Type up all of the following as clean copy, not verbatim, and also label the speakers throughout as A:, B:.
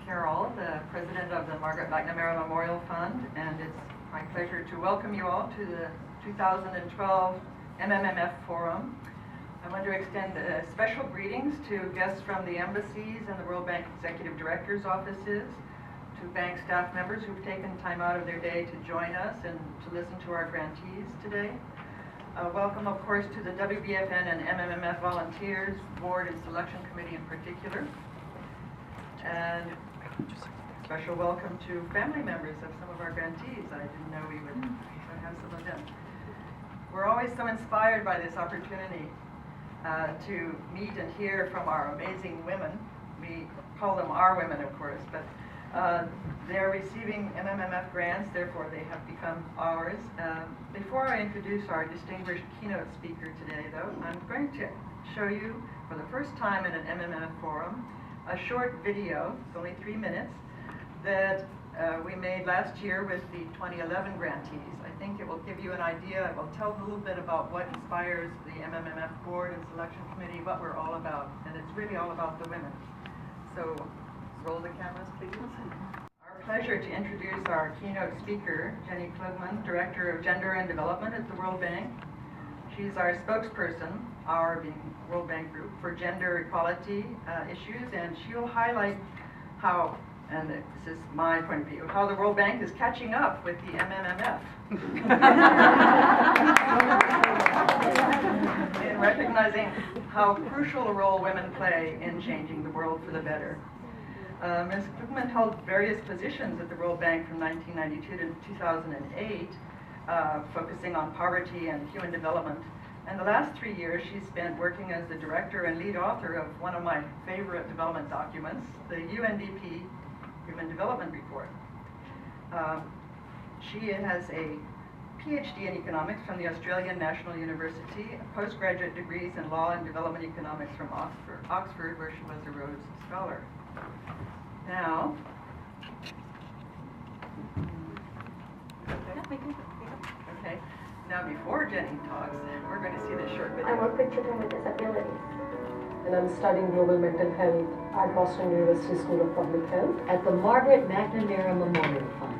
A: Carroll, the president of the Margaret McNamara Memorial Fund, and it's my pleasure to welcome you all to the 2012 MMMF Forum. I want to extend special greetings to guests from the embassies and the World Bank Executive Director's offices, to bank staff members who've taken time out of their day to join us and to listen to our grantees today. Welcome, of course, to the WBFN and MMMF volunteers, board and selection committee in particular. And special welcome to family members of some of our grantees. I didn't know we would have some of them. We're always so inspired by this opportunity to meet and hear from our amazing women. We call them our women, of course, but they're receiving MMMF grants, therefore they have become ours. Before I introduce our distinguished keynote speaker today, though, I'm going to show you for the first time in an MMMF forum a short video, it's only 3 minutes, that we made last year with the 2011 grantees. I think it will give you an idea. It will tell a little bit about what inspires the MMMF board and selection committee, what we're all about, and it's really all about the women. So, roll the cameras, please. Our pleasure to introduce our keynote speaker, Jenny Klugman, Director of Gender and Development at the World Bank. She's our spokesperson, our being World Bank Group, for gender equality issues, and she'll highlight how, and this is my point of view, how the World Bank is catching up with the MMMF in recognizing how crucial a role women play in changing the world for the better. Ms. Klugman held various positions at the World Bank from 1992 to 2008, focusing on poverty and human development. And the last 3 years she's spent working as the director and lead author of one of my favorite development documents, the UNDP Human Development Report. She has a PhD in economics from the Australian National University, postgraduate degrees in law and development economics from Oxford, where she was a Rhodes Scholar. Now, okay. Now before Jenny talks, we're going to see this short video.
B: I work with children with disabilities.
C: And I'm studying global mental health at Boston University School of Public Health.
D: At the Margaret McNamara Memorial Fund,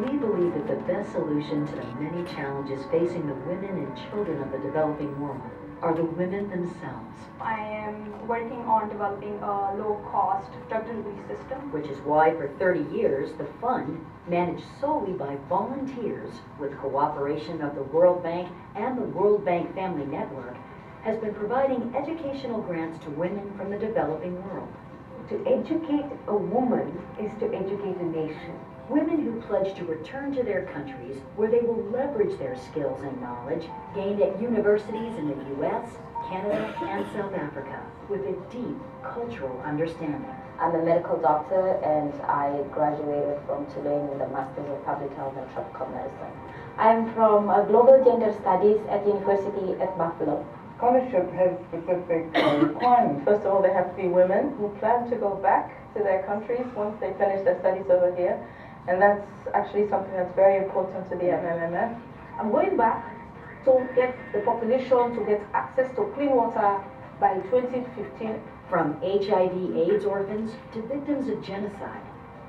D: we believe that the best solution to the many challenges facing the women and children of the developing world are the women themselves.
B: I am working on developing a low-cost drug delivery system.
D: Which is why for 30 years, the fund, managed solely by volunteers with cooperation of the World Bank and the World Bank Family Network, has been providing educational grants to women from the developing world.
E: To educate a woman is to educate a nation.
D: Women who pledge to return to their countries where they will leverage their skills and knowledge gained at universities in the US, Canada, and South Africa with a deep cultural understanding.
F: I'm a medical doctor and I graduated from Tulane with a Master's of Public Health and Tropical Medicine. I'm from Global Gender Studies at University at Buffalo.
G: Scholarship has specific requirements. First of all, they have to be women who plan to go back to their countries once they finish their studies over here. And that's actually something that's very important to the MMMF.
H: I'm going back to get the population to get access to clean water by 2015.
D: From HIV/AIDS orphans to victims of genocide,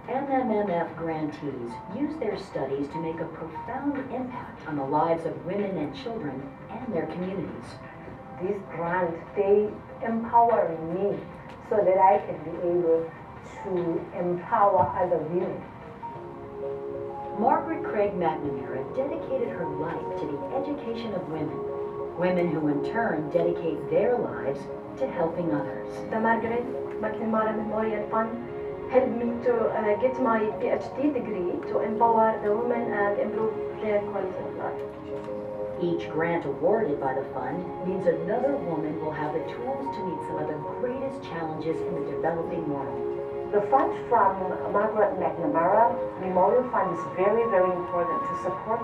D: MMMF grantees use their studies to make a profound impact on the lives of women and children and their communities.
E: These grants, they empower me so that I can be able to empower other women.
D: Margaret Craig McNamara dedicated her life to the education of women, women who in turn dedicate their lives to helping others.
B: The Margaret McNamara Memorial Fund helped me to get my PhD degree to empower the women and improve their quality of life.
D: Each grant awarded by the fund means another woman will have the tools to meet some of the greatest challenges in the developing world.
E: The funds from Margaret McNamara Memorial Fund is very, very important to support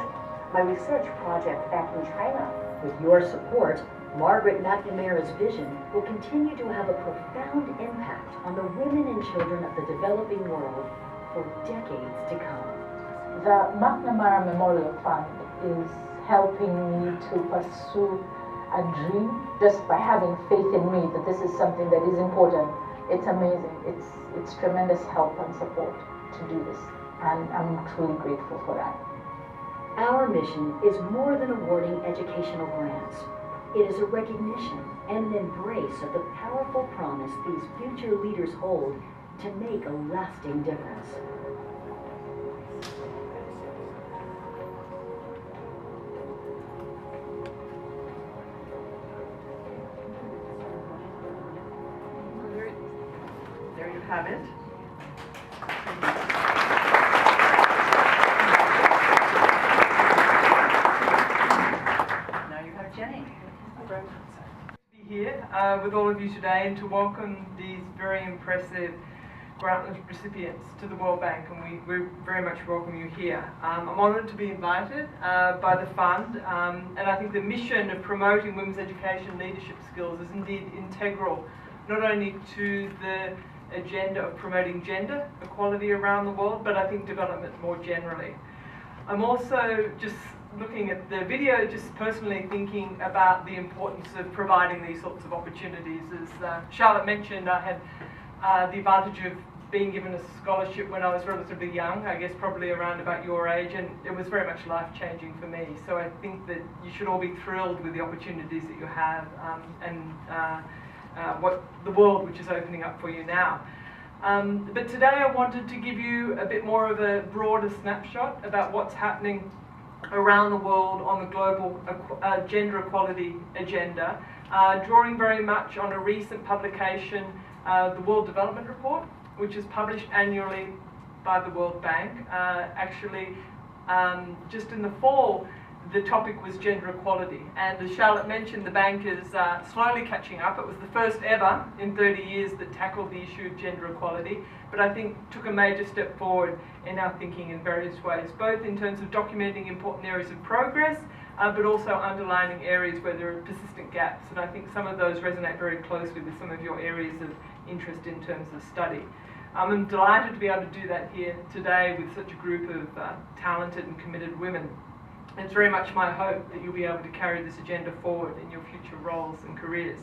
E: my research project back in China.
D: With your support, Margaret McNamara's vision will continue to have a profound impact on the women and children of the developing world for decades to come.
G: The McNamara Memorial Fund is helping me to pursue a dream just by having faith in me that this is something that is important. It's amazing. It's tremendous help and support to do this, and I'm truly grateful for that.
D: Our mission is more than awarding educational grants. It is a recognition and an embrace of the powerful promise these future leaders hold to make a lasting difference.
A: There you have it. Now you have Jenny. To be here with all of you today and to welcome these very impressive grant recipients to the World Bank, and we very much welcome you here. I'm honoured to be invited by the fund, and I think the mission of promoting women's education and leadership skills is indeed integral not only to the agenda of promoting gender equality around the world, but I think development more generally. I'm also just looking at the video, just personally thinking about the importance of providing these sorts of opportunities. As Charlotte mentioned, I had the advantage of being given a scholarship when I was relatively young, I guess probably around about your age, and it was very much life-changing for me. So I think that you should all be thrilled with the opportunities that you have and what the world which is opening up for you now. But today I wanted to give you a bit more of a broader snapshot about what's happening around the world on the global gender equality agenda, drawing very much on a recent publication, the World Development Report, which is published annually by the World Bank. Actually, just in the fall, the topic was gender equality, and as Charlotte mentioned, the bank is slowly catching up. It was the first ever in 30 years that tackled the issue of gender equality, but I think took a major step forward in our thinking in various ways, both in terms of documenting important areas of progress, but also underlining areas where there are persistent gaps, and I think some of those resonate very closely with some of your areas of interest in terms of study. I'm delighted to be able to do that here today with such a group of talented and committed women. It's very much my hope that you'll be able to carry this agenda forward in your future roles and careers.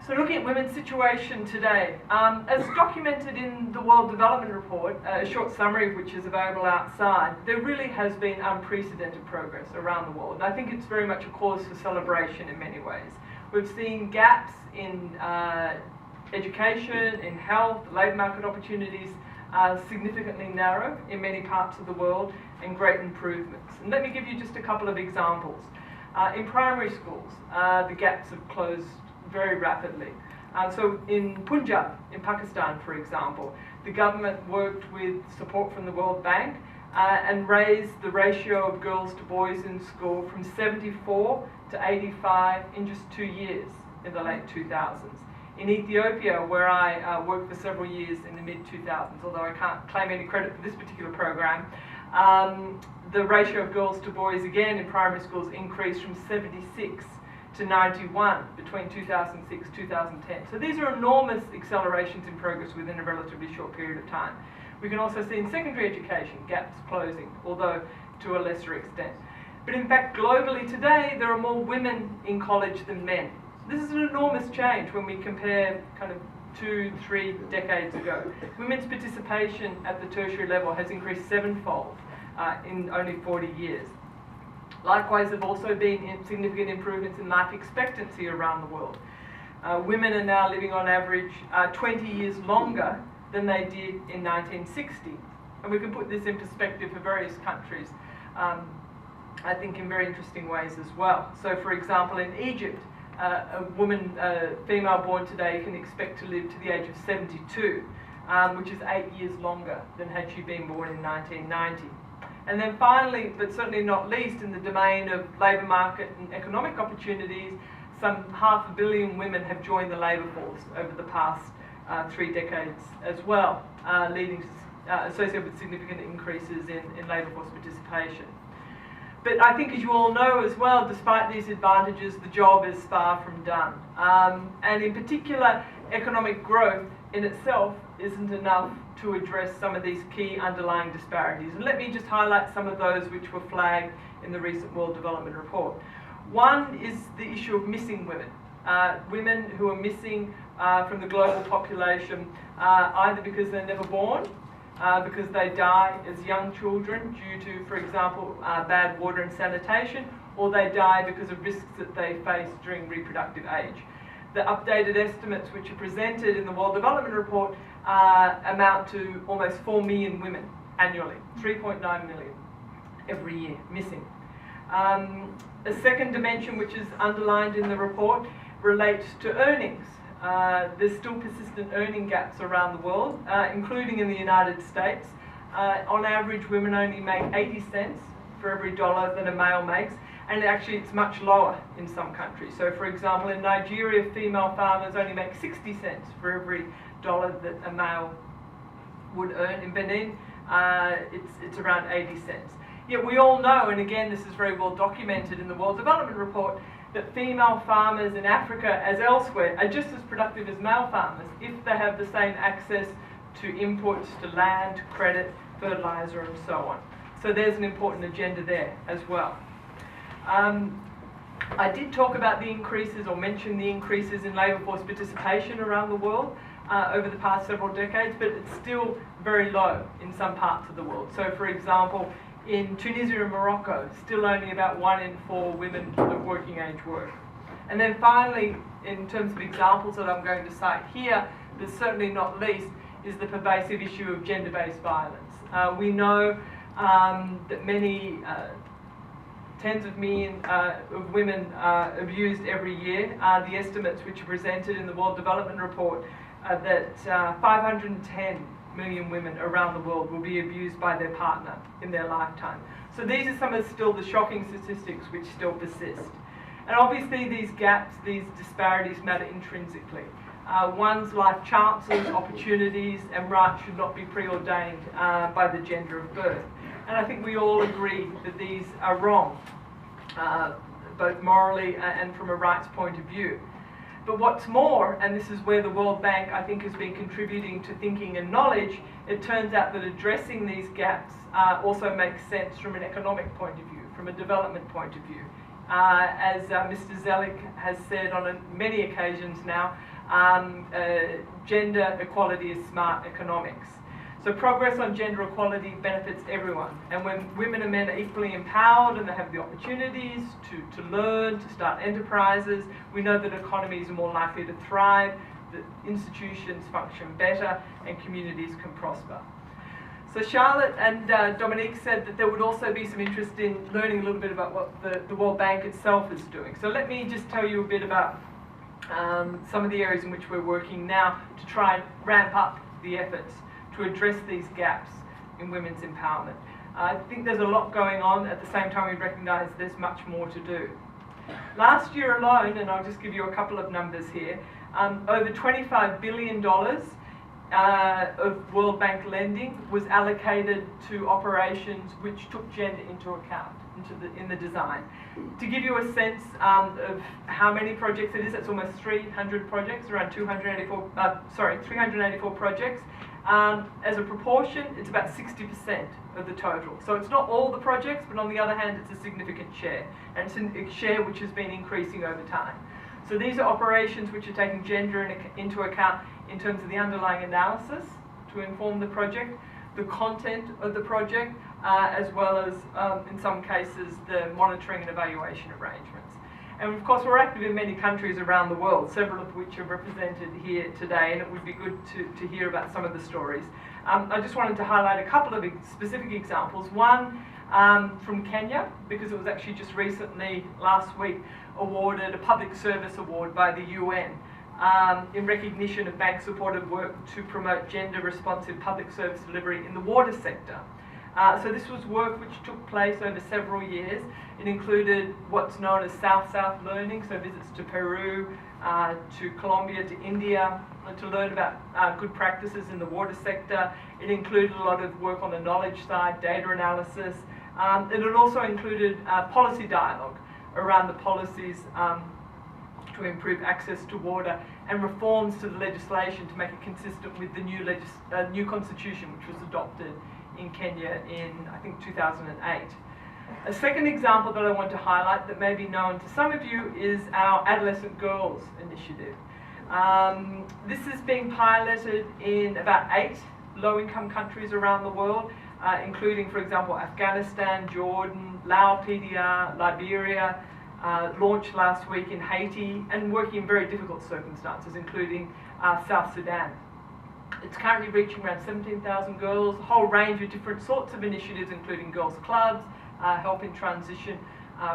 A: So looking at women's situation today, as documented in the World Development Report, a short summary of which is available outside, there really has been unprecedented progress around the world. And I think it's very much a cause for celebration in many ways. We've seen gaps in education, in health, labour market opportunities significantly narrow in many parts of the world, and great improvements. And let me give you just a couple of examples. In primary schools, the gaps have closed very rapidly. So in Punjab, in Pakistan, for example, the government worked with support from the World Bank and raised the ratio of girls to boys in school from 74 to 85 in just 2 years in the late 2000s. In Ethiopia, where I worked for several years in the mid-2000s, although I can't claim any credit for this particular program, the ratio of girls to boys, again in primary schools, increased from 76 to 91 between 2006 and 2010. So these are enormous accelerations in progress within a relatively short period of time. We can also see in secondary education gaps closing, although to a lesser extent. But in fact, globally today, there are more women in college than men. This is an enormous change when we compare kind of 2-3 decades ago. Women's participation at the tertiary level has increased 7-fold in only 40 years. Likewise, there have also been significant improvements in life expectancy around the world. Women are now living on average 20 years longer than they did in 1960. And we can put this in perspective for various countries, I think in very interesting ways as well. So for example, in Egypt, a woman, female born today, can expect to live to the age of 72, which is 8 years longer than had she been born in 1990. And then finally, but certainly not least, in the domain of labour market and economic opportunities, some 500 million women have joined the labour force over the past 3 decades as well, leading to, associated with significant increases in labour force participation. But I think, as you all know as well, despite these advantages, the job is far from done. And in particular, economic growth in itself isn't enough to address some of these key underlying disparities. And let me just highlight some of those which were flagged in the recent World Development Report. One is the issue of missing women. Women who are missing from the global population, either because they're never born, because they die as young children due to, for example, bad water and sanitation, or they die because of risks that they face during reproductive age. The updated estimates which are presented in the World Development Report amount to almost 4 million women annually, 3.9 million every year missing. A second dimension which is underlined in the report relates to earnings. There's still persistent earning gaps around the world, including in the United States. On average, women only make 80 cents for every dollar that a male makes, and actually it's much lower in some countries. So for example, in Nigeria, female farmers only make 60 cents for every dollar that a male would earn. In Benin, it's around 80 cents. Yet we all know, and again this is very well documented in the World Development Report, that female farmers in Africa as elsewhere are just as productive as male farmers if they have the same access to inputs, to land, credit, fertilizer and so on. So there's an important agenda there as well. I did talk about the increases, or mention the increases in labour force participation around the world over the past several decades, but it's still very low in some parts of the world. So for example, in Tunisia and Morocco, still only about 1 in 4 women of working age work. And then finally, in terms of examples that I'm going to cite here, but certainly not least, is the pervasive issue of gender-based violence. We know that many tens of millions of women are abused every year. The estimates which are presented in the World Development Report are that 510 million women around the world will be abused by their partner in their lifetime. So these are some of still the shocking statistics which still persist. And obviously these gaps, these disparities matter intrinsically. One's life chances, opportunities and rights should not be preordained by the gender of birth. And I think we all agree that these are wrong, both morally and from a rights point of view. But what's more, and this is where the World Bank I think has been contributing to thinking and knowledge, it turns out that addressing these gaps also makes sense from an economic point of view, from a development point of view. As Mr. Zelic has said on many occasions now, gender equality is smart economics. So progress on gender equality benefits everyone. And when women and men are equally empowered and they have the opportunities to learn, to start enterprises, we know that economies are more likely to thrive, that institutions function better, and communities can prosper. So Charlotte and Dominique said that there would also be some interest in learning a little bit about what the World Bank itself is doing. So let me just tell you a bit about some of the areas in which we're working now to try and ramp up the efforts to address these gaps in women's empowerment. I think there's a lot going on. At the same time, we recognise there's much more to do. Last year alone, and I'll just give you a couple of numbers here, over $25 billion of World Bank lending was allocated to operations which took gender into account in the design. To give you a sense of how many projects it is, it's almost 300 projects, around 384 projects. As a proportion, it's about 60% of the total. So it's not all the projects, but on the other hand, it's a significant share. And it's a share which has been increasing over time. So these are operations which are taking gender into account in terms of the underlying analysis to inform the project, the content of the project, as well as, in some cases, the monitoring and evaluation arrangements. And of course, we're active in many countries around the world, several of which are represented here today, and it would be good to hear about some of the stories. I just wanted to highlight a couple of specific examples. One from Kenya, because it was actually just recently, last week, awarded a public service award by the UN in recognition of bank-supported work to promote gender-responsive public service delivery in the water sector. So this was work which took place over several years. It included what's known as South-South learning, so visits to Peru, to Colombia, to India, to learn about good practices in the water sector. It included a lot of work on the knowledge side, data analysis. And it also included policy dialogue around the policies to improve access to water and reforms to the legislation to make it consistent with the new constitution which was adopted in Kenya in, I think, 2008.
I: A second example that I want to highlight that may be known to some of you is our Adolescent Girls Initiative. This is being piloted in about 8 low-income countries around the world, including, for example, Afghanistan, Jordan, Laos, PDR, Liberia, launched last week in Haiti, and working in very difficult circumstances, including South Sudan. It's currently reaching around 17,000 girls, a whole range of different sorts of initiatives, including girls' clubs, helping transition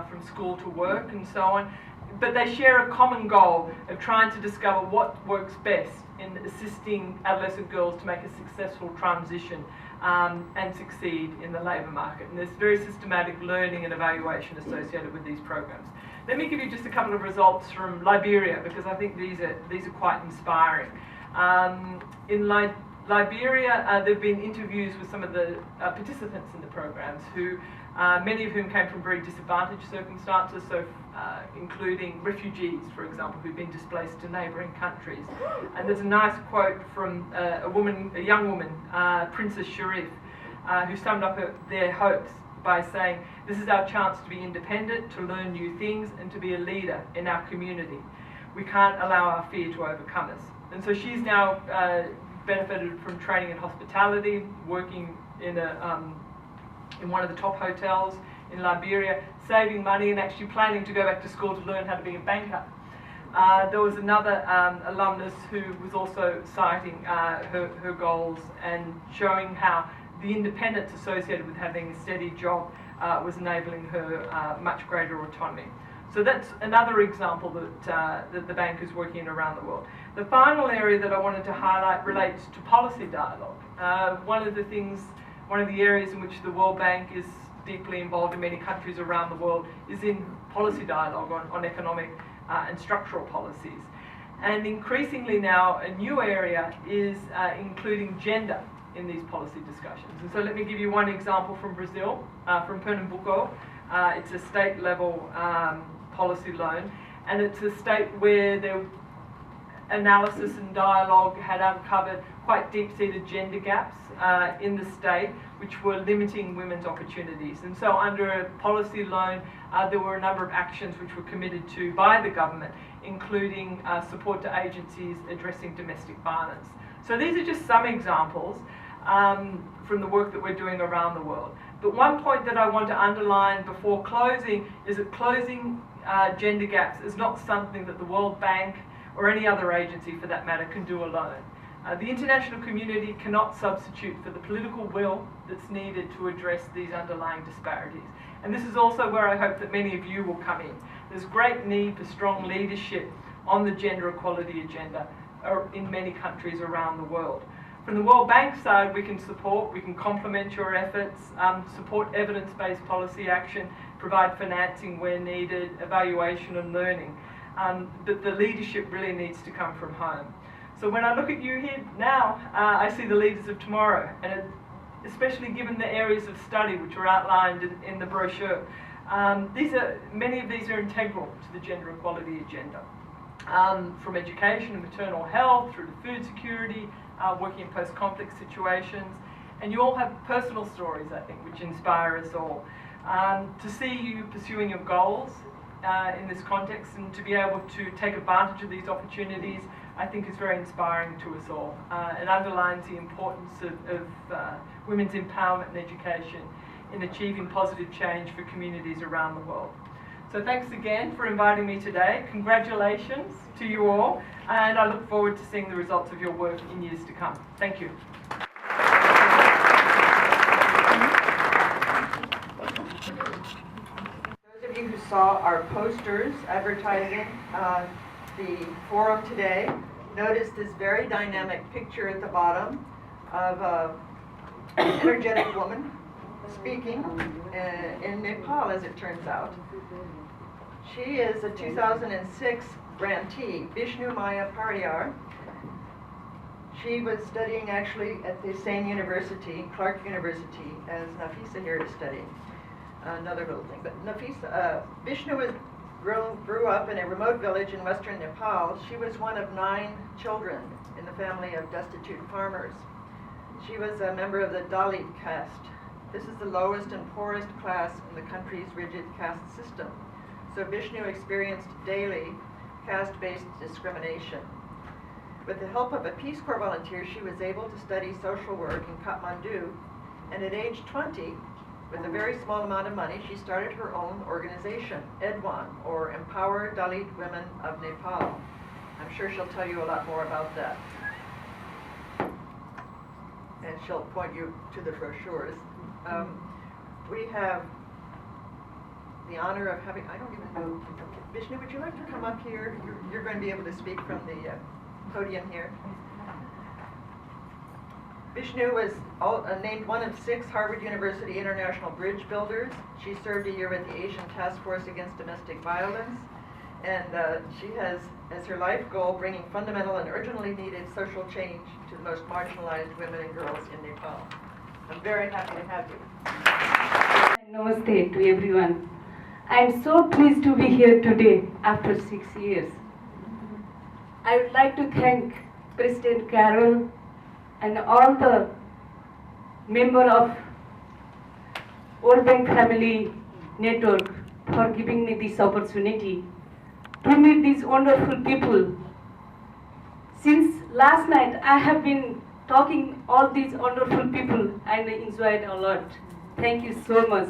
I: from school to work, and so on. But they share a common goal of trying to discover what works best in assisting adolescent girls to make a successful transition and succeed in the labour market. And there's very systematic learning and evaluation associated with these programs. Let me give you just a couple of results from Liberia, because I think these are quite inspiring. In Liberia, there have been interviews with some of the participants in the programs, who many of whom came from very disadvantaged circumstances, so including refugees, for example, who've been displaced to neighbouring countries. And there's a nice quote from a young woman, Princess Sharif, who summed up their hopes by saying, "This is our chance to be independent, to learn new things, and to be a leader in our community. We can't allow our fear to overcome us." And so she's now benefited from training in hospitality, working in one of the top hotels in Liberia, saving money and actually planning to go back to school to learn how to be a banker. There was another alumnus who was also citing her goals and showing how the independence associated with having a steady job was enabling her much greater autonomy. So that's another example that the bank is working in around the world. The final area that I wanted to highlight relates to policy dialogue. One of the areas in which the World Bank is deeply involved in many countries around the world is in policy dialogue on economic and structural policies. And increasingly now, a new area is including gender in these policy discussions. And so let me give you one example from Brazil, from Pernambuco. It's a state-level policy loan, and it's a state where their analysis and dialogue had uncovered quite deep-seated gender gaps in the state, which were limiting women's opportunities. And so under a policy loan, there were a number of actions which were committed to by the government, including support to agencies addressing domestic violence. So these are just some examples from the work that we're doing around the world. But one point that I want to underline before closing is that closing gender gaps is not something that the World Bank or any other agency for that matter can do alone. The international community cannot substitute for the political will that's needed to address these underlying disparities. And this is also where I hope that many of you will come in. There's great need for strong leadership on the gender equality agenda in many countries around the world. From the World Bank side, we can complement your efforts, support evidence-based policy action, provide financing where needed, evaluation and learning. But the leadership really needs to come from home. So when I look at you here now, I see the leaders of tomorrow, and especially given the areas of study which are outlined in the brochure, many of these are integral to the gender equality agenda. From education and maternal health through to food security, working in post-conflict situations. And you all have personal stories, I think, which inspire us all. To see you pursuing your goals in this context and to be able to take advantage of these opportunities, I think is very inspiring to us all. It underlines the importance of women's empowerment and education in achieving positive change for communities around the world. So thanks again for inviting me today. Congratulations to you all, and I look forward to seeing the results of your work in years to come. Thank you.
A: Those of you who saw our posters advertising the forum today, notice this very dynamic picture at the bottom of an energetic woman speaking in Nepal, as it turns out. She is a 2006 grantee, Vishnu Maya Pariyar. She was studying actually at the same university, Clark University, as Nafisa here is studying. Another little thing, but Vishnu grew up in a remote village in western Nepal. She was one of 9 children in the family of destitute farmers. She was a member of the Dalit caste This is the lowest and poorest class in the country's rigid caste system. So Vishnu experienced daily caste-based discrimination. With the help of a Peace Corps volunteer, she was able to study social work in Kathmandu, and at age 20, with a very small amount of money, she started her own organization, EDWAN, or Empower Dalit Women of Nepal. I'm sure she'll tell you a lot more about that. And she'll point you to the brochures. We have the honor of having, I don't even know, Vishnu, would you like to come up here? You're going to be able to speak from the podium here. Vishnu was named one of 6 Harvard University International Bridge Builders. She served a year with the Asian Task Force Against Domestic Violence, and she has as her life goal bringing fundamental and urgently needed social change to the most marginalized women and girls in Nepal. I'm very happy to have you.
J: Namaste to everyone. I am so pleased to be here today after 6 years. I would like to thank President Carol and all the members of World Bank Family Network for giving me this opportunity to meet these wonderful people. Since last night, I have been talking all these wonderful people and I enjoyed a lot. Thank you so much.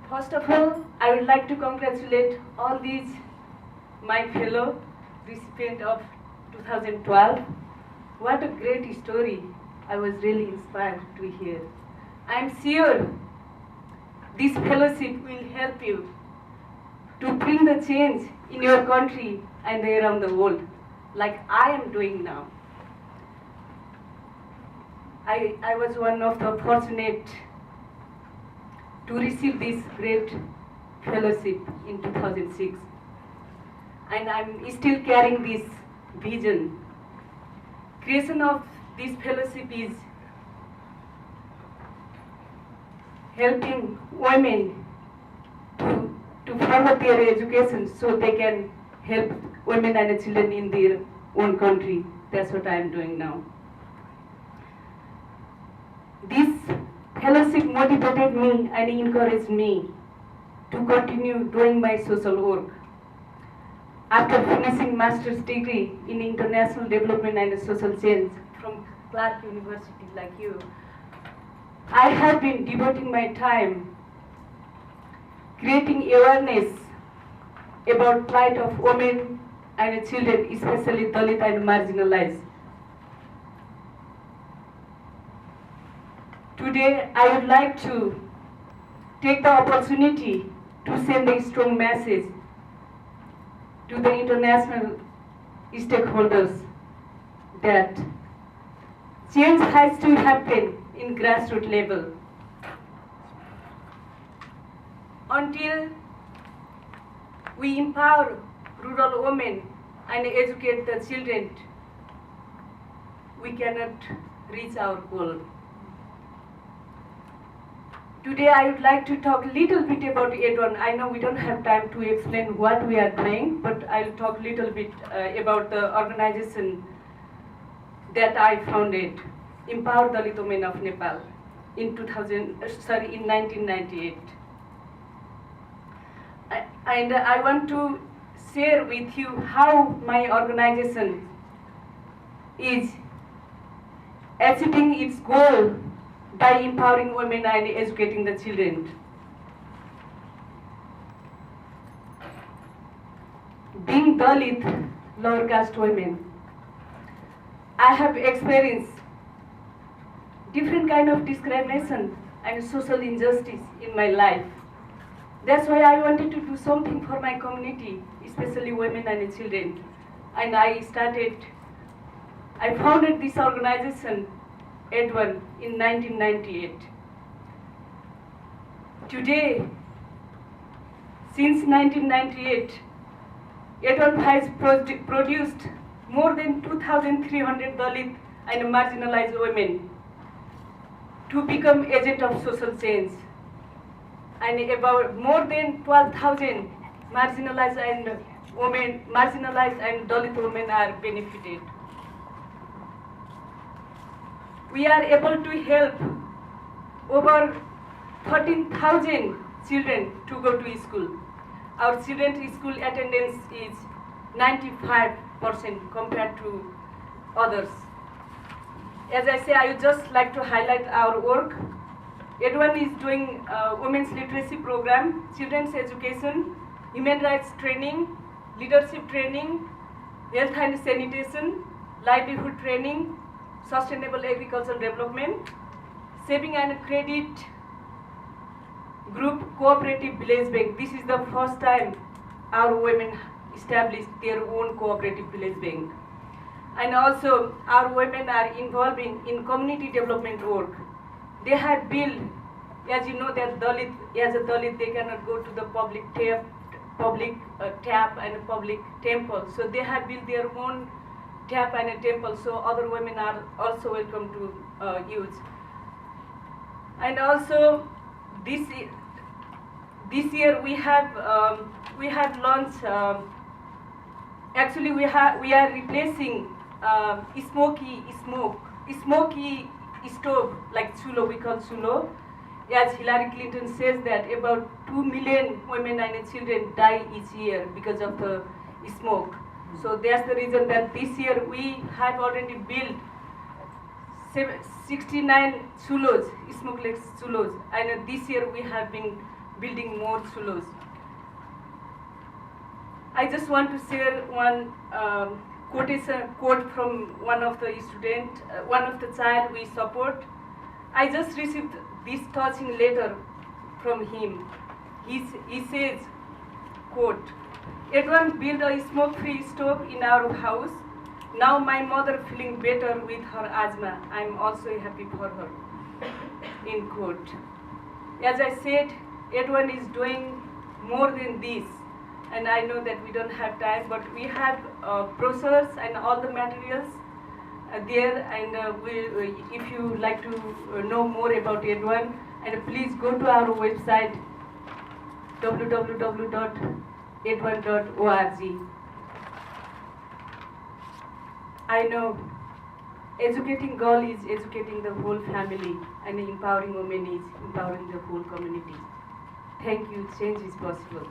J: First of all, I would like to congratulate all these my fellow recipients of 2012. What a great story. I was really inspired to hear. I am sure this fellowship will help you to bring the change in your country and around the world, like I am doing now. I was one of the fortunate to receive this great fellowship in 2006. And I'm still carrying this vision. Creation of this fellowship is helping women to further their education so they can help women and children in their own country. That's what I'm doing now. This fellowship motivated me and encouraged me to continue doing my social work. After finishing master's degree in international development and social change from Clark University like you, I have been devoting my time creating awareness about plight of women and children, especially Dalit and marginalized. Today, I would like to take the opportunity to send a strong message to the international stakeholders that change has to happen in grassroots level. Until we empower rural women and educate the children, we cannot reach our goal. Today I would like to talk a little bit about EDWAN. I know we don't have time to explain what we are doing, but I'll talk a little bit about the organization that I founded, Empower Dalit Women of Nepal, in 1998. And I want to share with you how my organization is achieving its goal by empowering women and educating the children. Being Dalit, lower caste women, I have experienced different kind of discrimination and social injustice in my life. That's why I wanted to do something for my community, especially women and children. And I founded this organization, EDWAN, in 1998. Today, since 1998, EDWAN has produced more than 2,300 Dalit and marginalized women to become agents of social change. And about more than 12,000 marginalized and Dalit women are benefited. we are able to help over 13,000 children to go to school. Our children's school attendance is 95% compared to others. As I say, I would just like to highlight our work. Everyone is doing women's literacy program, children's education, human rights training, leadership training, health and sanitation, livelihood training, sustainable agricultural development, saving and credit group cooperative village bank. This is the first time our women established their own cooperative village bank. And also our women are involving in community development work. They have built, as you know, that Dalit, as a Dalit, they cannot go to the public tap and a public temple. So they have built their own tap and a temple, so other women are also welcome to use. And also this year we have launched. Actually, we are replacing smoky stove, like chulo, we call chulo. As Hillary Clinton says that about 2 million women and children die each year because of the smoke. So that's the reason that this year we have already built 69 chulos, smokeless chulos, and this year we have been building more chulos. I just want to share one quote from one of the students, one of the child we support. I just received this touching letter from him. He says, quote, "Everyone built a smoke-free stove in our house. Now my mother feeling better with her asthma. I'm also happy for her." End quote. As I said, everyone is doing more than this. And I know that we don't have time, but we have brochures and all the materials there. And if you like to know more about Edwan, and please go to our website www.edwan.org. I know educating girl is educating the whole family, and empowering women is empowering the whole community. Thank you. Change is possible.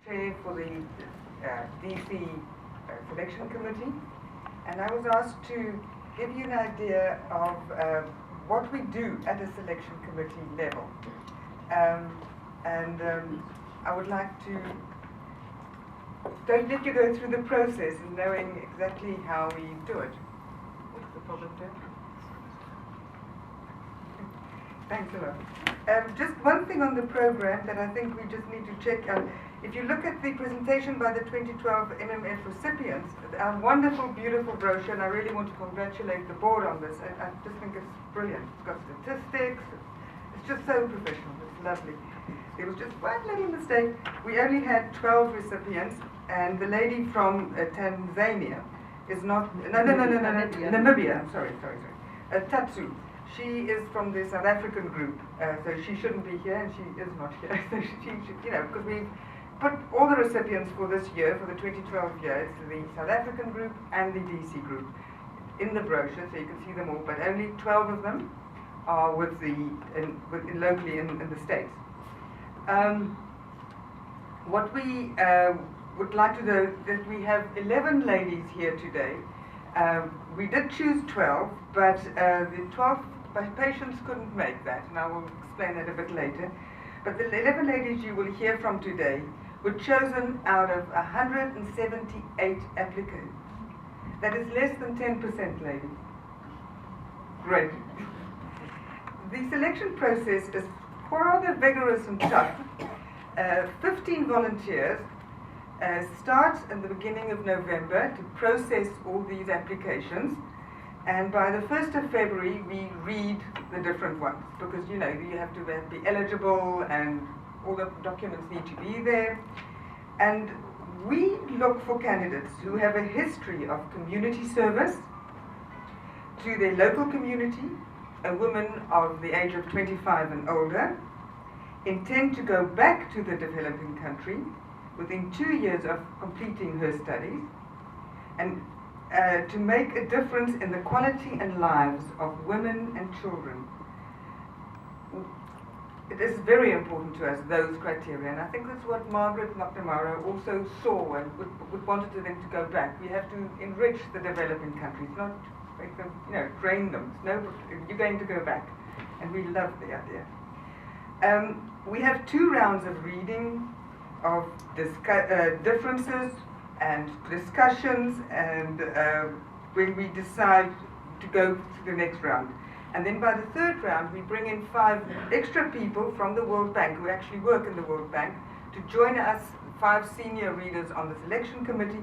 K: Chair for the DC selection committee, and I was asked to give you an idea of what we do at a selection committee level. I would like to let you go through the process and knowing exactly how we do it. What's the problem there? Thanks a lot. Just one thing on the program that I think we just need to check. If you look at the presentation by the 2012 MMF recipients, our wonderful, beautiful brochure, and I really want to congratulate the board on this. I just think it's brilliant. It's got statistics. It's just so professional. It's lovely. There was just one little mistake. We only had 12 recipients, and the lady from Tanzania is not. Namibia. I'm sorry. Tatsu. She is from the South African group, so she shouldn't be here, and she is not here. So she should, because we put all the recipients for this year, for the 2012 year, it's the South African group and the DC group in the brochure, so you can see them all, but only 12 of them are with locally in the States. What we would like to know that we have 11 ladies here today. We did choose 12, but the 12 patients couldn't make that, and I will explain that a bit later. But the 11 ladies you will hear from today were chosen out of 178 applicants. That is less than 10%, ladies. Great. The selection process is rather vigorous and tough. 15 volunteers start in the beginning of November to process all these applications, and by the 1st of February we read the different ones, because you have to be eligible and all the documents need to be there. And we look for candidates who have a history of community service to their local community, a woman of the age of 25 and older, intend to go back to the developing country, within 2 years of completing her studies, and to make a difference in the quality and lives of women and children. It is very important to us, those criteria, and I think that's what Margaret McNamara also saw and would wanted them to go back. We have to enrich the developing countries, not make them, drain them. No, you're going to go back, and we love the idea. We have 2 rounds of reading, of differences and discussions, and when we decide to go to the next round. And then by the 3rd round, we bring in 5 extra people from the World Bank who actually work in the World Bank to join us, 5 senior readers on the selection committee.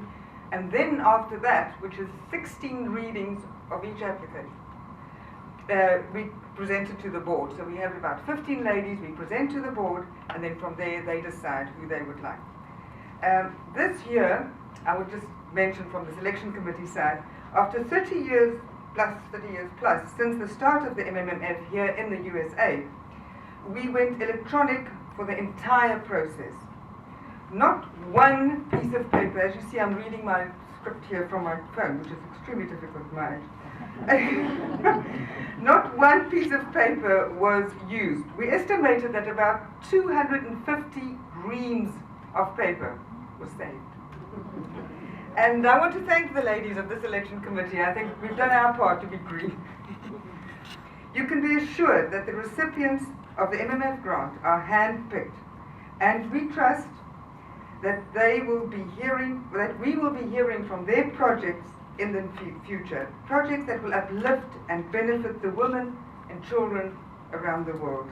K: And then after that, which is 16 readings of each application, we present it to the board. So we have about 15 ladies, we present to the board, and then from there they decide who they would like. This year, I would just mention from the selection committee side, after 30 years plus since the start of the MMMF here in the USA, we went electronic for the entire process. Not one piece of paper, as you see I'm reading my script here from my phone, which is extremely difficult to manage. Not one piece of paper was used. We estimated that about 250 reams of paper was saved. And I want to thank the ladies of the selection committee. I think we've done our part to be green. You can be assured that the recipients of the MMF grant are hand-picked, and we trust that we will be hearing from their projects in the future, projects that will uplift and benefit the women and children around the world.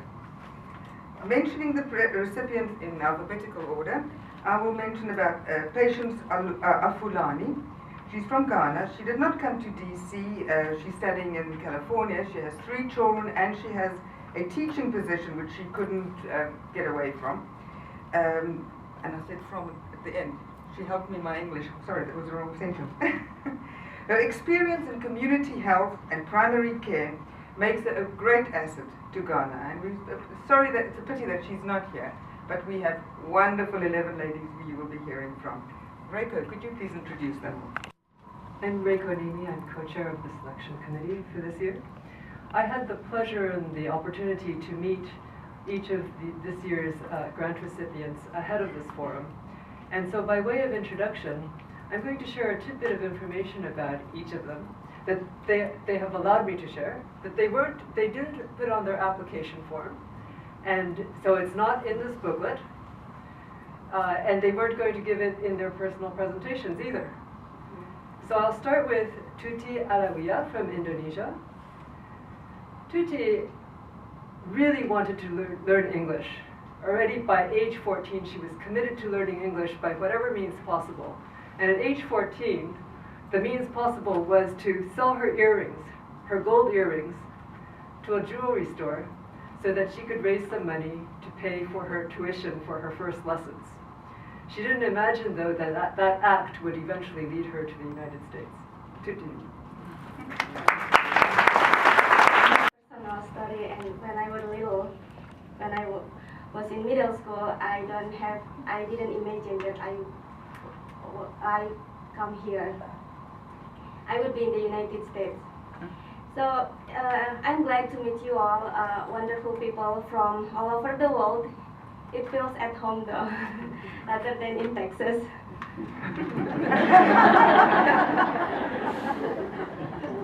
K: Mentioning the recipients in alphabetical order, I will mention about Patience Afulani. She's from Ghana. She did not come to DC. She's studying in California. She has 3 children, and she has a teaching position which she couldn't get away from. And I said from at the end. She helped me in my English. Sorry, that was the wrong sentence. Her experience in community health and primary care makes her a great asset to Ghana. And we're sorry that it's a pity that she's not here. But we have wonderful 11 ladies who you will be hearing from. Reiko, could you please introduce them?
L: I'm Reiko Nimi. I'm co-chair of the selection committee for this year. I had the pleasure and the opportunity to meet each of this year's grant recipients ahead of this forum. And so by way of introduction, I'm going to share a tidbit of information about each of them that they have allowed me to share, that they didn't put on their application form. And so it's not in this booklet, and they weren't going to give it in their personal presentations either. So I'll start with Tuti Alawiya from Indonesia. Tuti really wanted to learn English. Already by age 14, she was committed to learning English by whatever means possible. And at age 14, the means possible was to sell her earrings, her gold earrings, to a jewelry store, so that she could raise some money to pay for her tuition for her first lessons. She didn't imagine, though, that that act would eventually lead her to the United States. Tuti.
B: Personal story, and when I was little, when I was in middle school, I didn't imagine that I come here. I would be in the United States. So I'm glad to meet you all, wonderful people from all over the world. It feels at home though, rather than in Texas.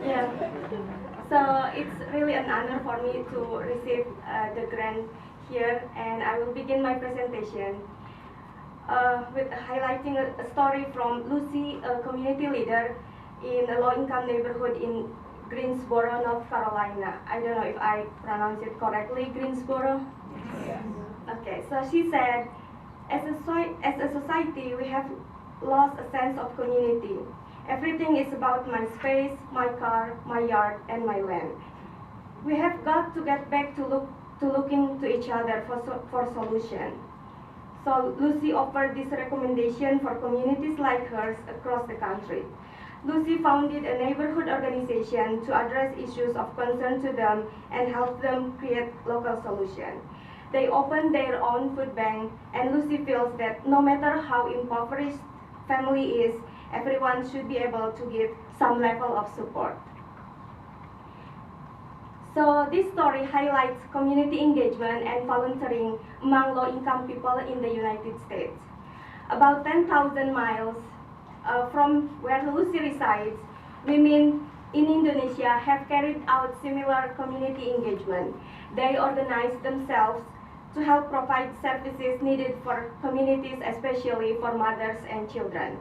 B: Yeah. So it's really an honor for me to receive the grant here, and I will begin my presentation with highlighting a story from Lucy, a community leader in a low-income neighborhood in Greensboro, North Carolina. I don't know if I pronounce it correctly, Greensboro? Yes. Okay, so she said, as a society, we have lost a sense of community. Everything is about my space, my car, my yard, and my land. We have got to get back to looking to each other for solution. So Lucy offered this recommendation for communities like hers across the country. Lucy founded a neighborhood organization to address issues of concern to them and help them create local solutions. They opened their own food bank, and Lucy feels that no matter how impoverished family is, everyone should be able to give some level of support. So this story highlights community engagement and volunteering among low-income people in the United States. About 10,000 miles from where Lucy resides, women in Indonesia have carried out similar community engagement. They organize themselves to help provide services needed for communities, especially for mothers and children.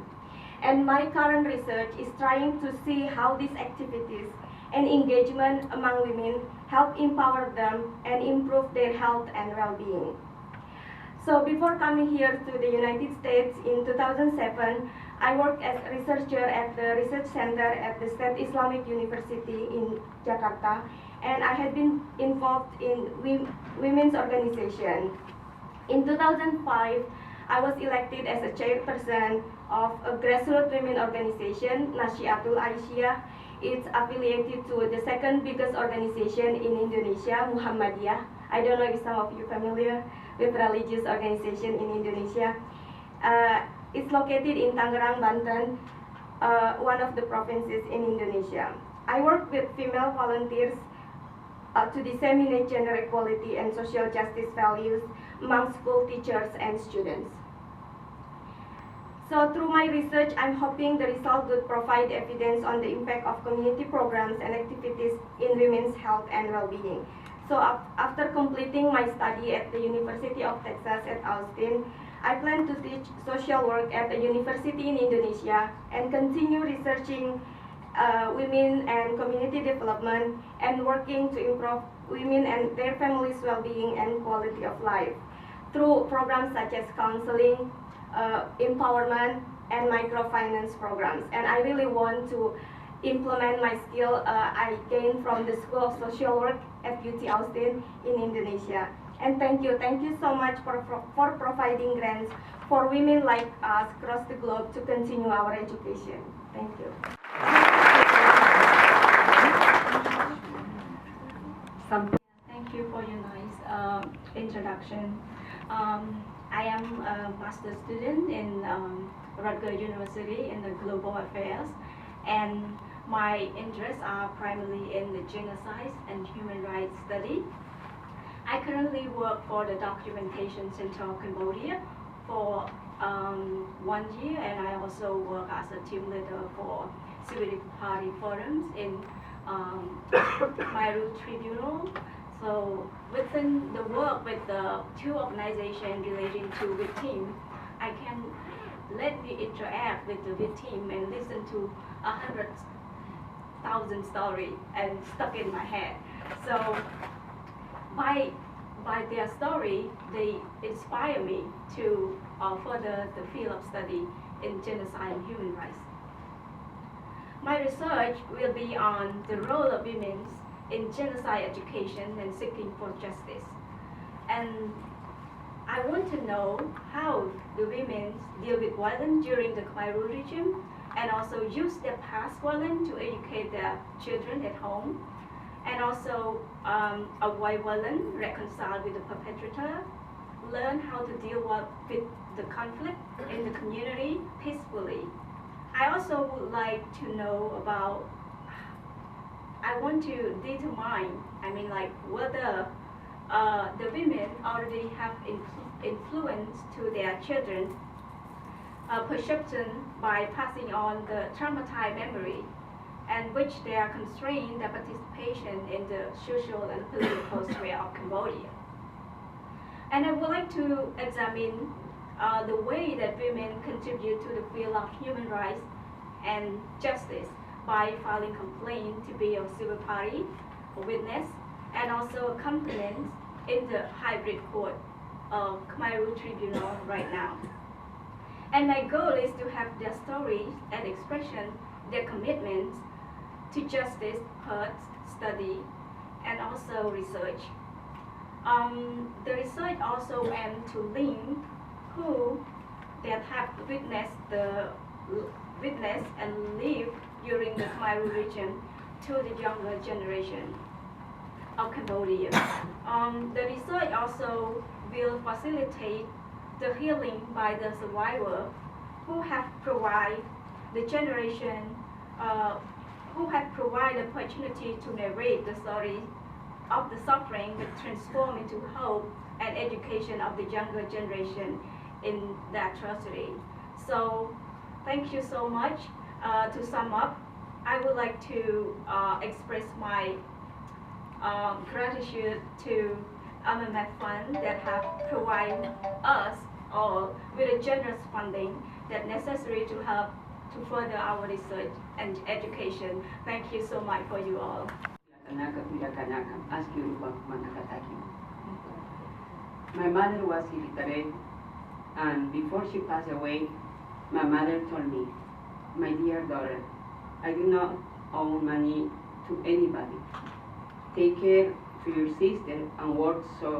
B: And my current research is trying to see how these activities and engagement among women help empower them and improve their health and well-being. So before coming here to the United States in 2007, I worked as a researcher at the research center at the State Islamic University in Jakarta, and I had been involved in women's organization. In 2005, I was elected as a chairperson of a grassroots women organization, Nasyiatul Aisyah. It's affiliated to the second biggest organization in Indonesia, Muhammadiyah. I don't know if some of you are familiar with religious organization in Indonesia. It's located in Tangerang, Banten, one of the provinces in Indonesia. I work with female volunteers to disseminate gender equality and social justice values among school teachers and students. So through my research, I'm hoping the result would provide evidence on the impact of community programs and activities in women's health and well-being. So after completing my study at the University of Texas at Austin, I plan to teach social work at a university in Indonesia and continue researching women and community development and working to improve women and their families' well-being and quality of life through programs such as counseling, empowerment, and microfinance programs. And I really want to implement my skill I gained from the School of Social Work at UT Austin in Indonesia. And thank you so much for providing grants for women like us across the globe to continue our education. Thank you.
M: Thank you for your nice introduction. I am a master's student in Rutgers University in the Global Affairs, and my interests are primarily in the genocide and human rights study. I currently work for the Documentation Center of Cambodia for 1 year, and I also work as a team leader for civil party forums in Khmer Rouge Tribunal. So within the work with the two organizations relating to victims, I can let me interact with the victim and listen to 100,000 stories and stuck in my head. So by their story, they inspire me to further the field of study in genocide and human rights. My research will be on the role of women in genocide education and seeking for justice. And I want to know how the women deal with violence during the Khmer Rouge regime and also use their past violence to educate their children at home, and also avoid violence, reconcile with the perpetrator, learn how to deal with the conflict in the community peacefully. I also would like to know about, I want to determine, whether the women already have influence to their children perception by passing on the traumatized memory, and which they are constrained their participation in the social and political sphere of Cambodia. And I would like to examine the way that women contribute to the field of human rights and justice by filing complaints to be a civil party, a witness, and also a component in the hybrid court of Khmer Rouge Tribunal right now. And my goal is to have their stories and expression, their commitments to justice, heard, study, and also research. The research also aims to link who that have witnessed and lived during the Khmer Rouge region to the younger generation. of Cambodia. The research also will facilitate the healing by the survivor who have provided the generation, who have provided opportunity to narrate the story of the suffering but transform into hope and education of the younger generation in the atrocity. So thank you so much. To sum up, I would like to express my gratitude to MMF Fund that have provided us all with a generous funding that necessary to help to further our research and education. Thank you so much for you all.
N: My mother was illiterate, and before she passed away, my mother told me, "My dear daughter, I do not owe money to anybody. Take care to your sister and work so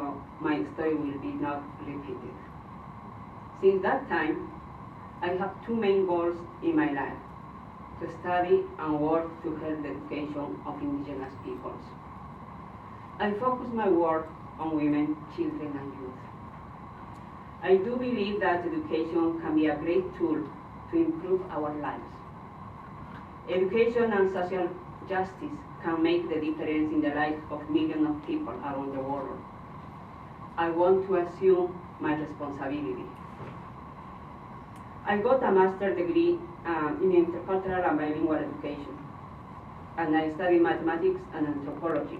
N: my story will be not repeated." Since that time, I have two main goals in my life: to study and work to help the education of indigenous peoples. I focus my work on women, children, and youth. I do believe that education can be a great tool to improve our lives. Education and social justice can make the difference in the lives of millions of people around the world. I want to assume my responsibility. I got a master's degree in intercultural and bilingual education, and I studied mathematics and anthropology.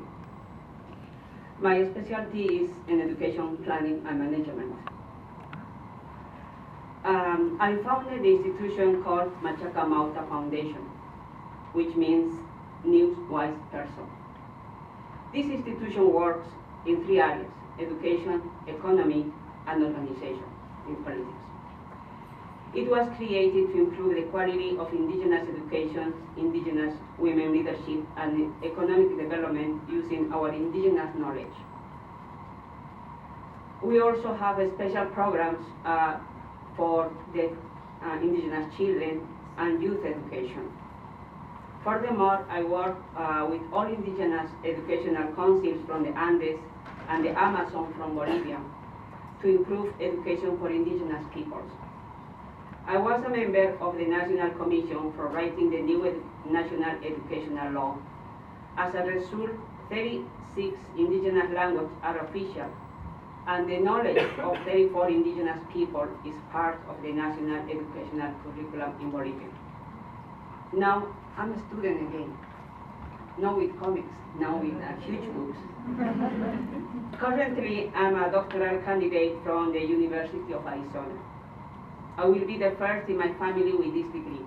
N: My specialty is in education planning and management. I founded the institution called Machaca Mauta Foundation, which means New Wise Person. This institution works in three areas: education, economy, and organization in politics. It was created to improve the quality of indigenous education, indigenous women leadership, and economic development using our indigenous knowledge. We also have special programs for the indigenous children and youth education. Furthermore, I work with all indigenous educational councils from the Andes and the Amazon from Bolivia to improve education for indigenous peoples. I was a member of the National Commission for writing the new National Educational Law. As a result, 36 indigenous languages are official, and the knowledge of 34 indigenous people is part of the National Educational Curriculum in Bolivia. Now, I'm a student again, not with comics, now with huge books. Currently, I'm a doctoral candidate from the University of Arizona. I will be the first in my family with this degree.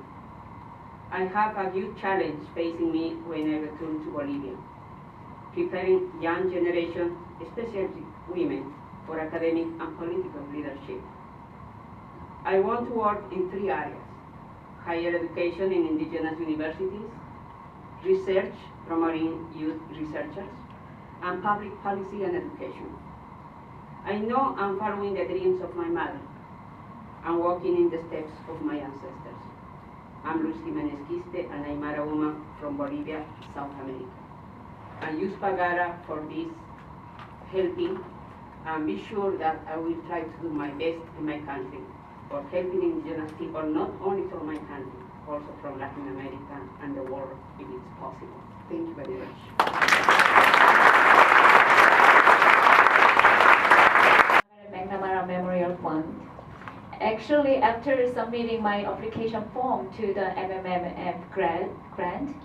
N: I have a huge challenge facing me when I return to Bolivia: preparing young generation, especially women, for academic and political leadership. I want to work in three areas: higher education in indigenous universities, research promoting youth researchers, and public policy and education. I know I'm following the dreams of my mother and walking in the steps of my ancestors. I'm Luz Jimenez Quiste, an Aymara woman from Bolivia, South America. I use Pagara for this helping, and be sure that I will try to do my best in my country for helping indigenous people, not only from my country, also from Latin America and the world, if it's possible. Thank you very much.
O: McNamara Memorial Fund. Actually, after submitting my application form to the MMMF grant,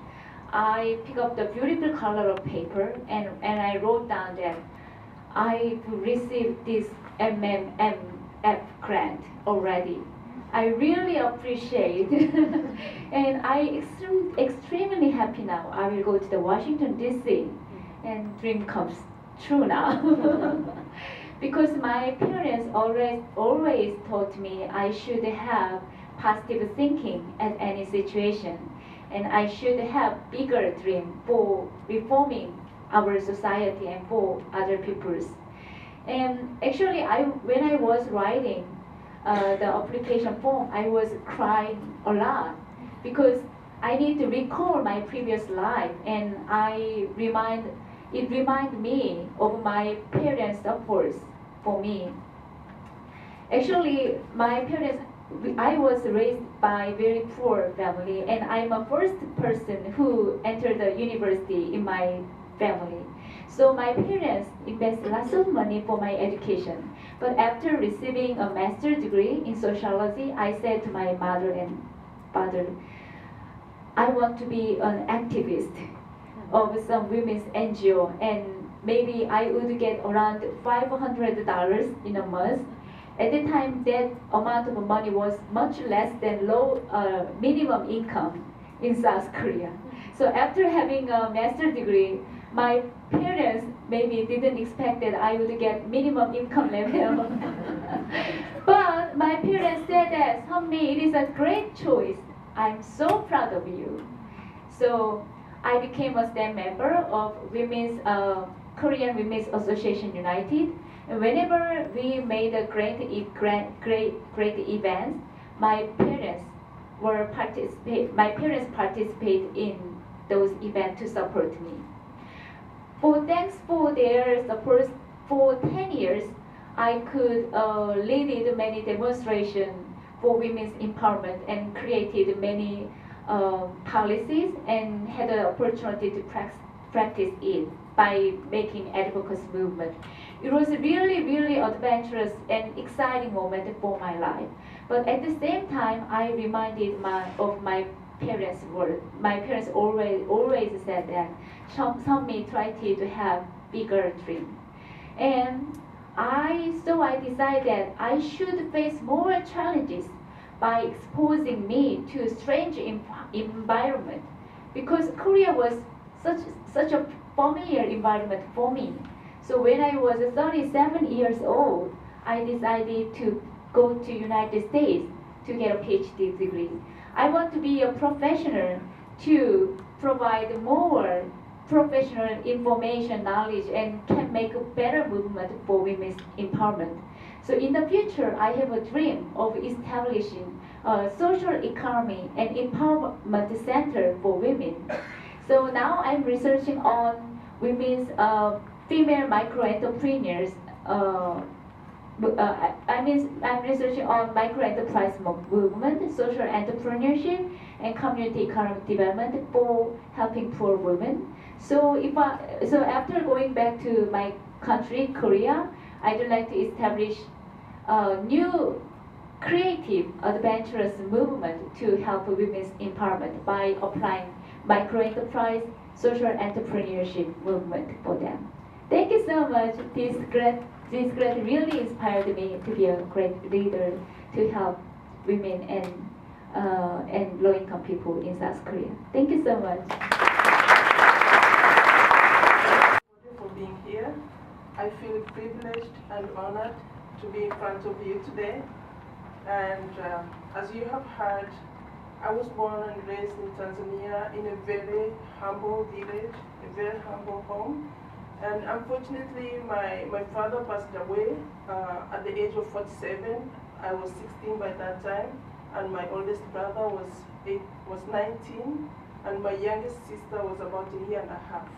O: I picked up the beautiful color of paper and I wrote down that I received this MMMF grant already. I really appreciate and I extremely happy now. I will go to the Washington DC and dream comes true now. Because my parents always taught me I should have positive thinking at any situation, and I should have bigger dream for reforming our society and for other peoples. And actually, when I was writing the application form, I was crying a lot because I need to recall my previous life, and I remind it reminded me of my parents' efforts for me. Actually, my parents, I was raised by a very poor family, and I'm a first person who entered the university in my family. So my parents invested lots of money for my education. But after receiving a master's degree in sociology, I said to my mother and father, I want to be an activist of some women's NGO, and maybe I would get around $500 in a month. At the time, that amount of money was much less than low minimum income in South Korea. So after having a master's degree, my parents maybe didn't expect that I would get minimum income level. But my parents said that, Sunmi, it is a great choice. I'm so proud of you. So I became a STEM member of Korean Women's Association United. And whenever we made a great event, my parents participate in those events to support me. Thanks for their support for 10 years, I could lead many demonstrations for women's empowerment and created many policies and had the opportunity to practice it by making advocacy movement. It was a really, really adventurous and exciting moment for my life. But at the same time, I reminded of my parents' word. My parents always said that Sunmi tried to have bigger dream. And so I decided that I should face more challenges by exposing me to a strange environment, because Korea was such a familiar environment for me. So when I was 37 years old, I decided to go to United States to get a PhD degree. I want to be a professional to provide more professional information, knowledge, and can make a better movement for women's empowerment. So in the future, I have a dream of establishing a social economy and empowerment center for women. So now I'm researching on women's female micro-entrepreneurs. I'm researching on micro-enterprise movement, social entrepreneurship, and community economic development for helping poor women. So after going back to my country, Korea, I'd like to establish a new creative, adventurous movement to help women's empowerment by applying micro-enterprise, social entrepreneurship movement for them. Thank you so much. This grant really inspired me to be a great leader to help women and low-income people in South Korea. Thank you so much.
P: For being here, I feel privileged and honored to be in front of you today. And as you have heard, I was born and raised in Tanzania in a very humble village, a very humble home. And unfortunately, my father passed away at the age of 47. I was 16 by that time, and my oldest brother was 19, and my youngest sister was about a year and a half.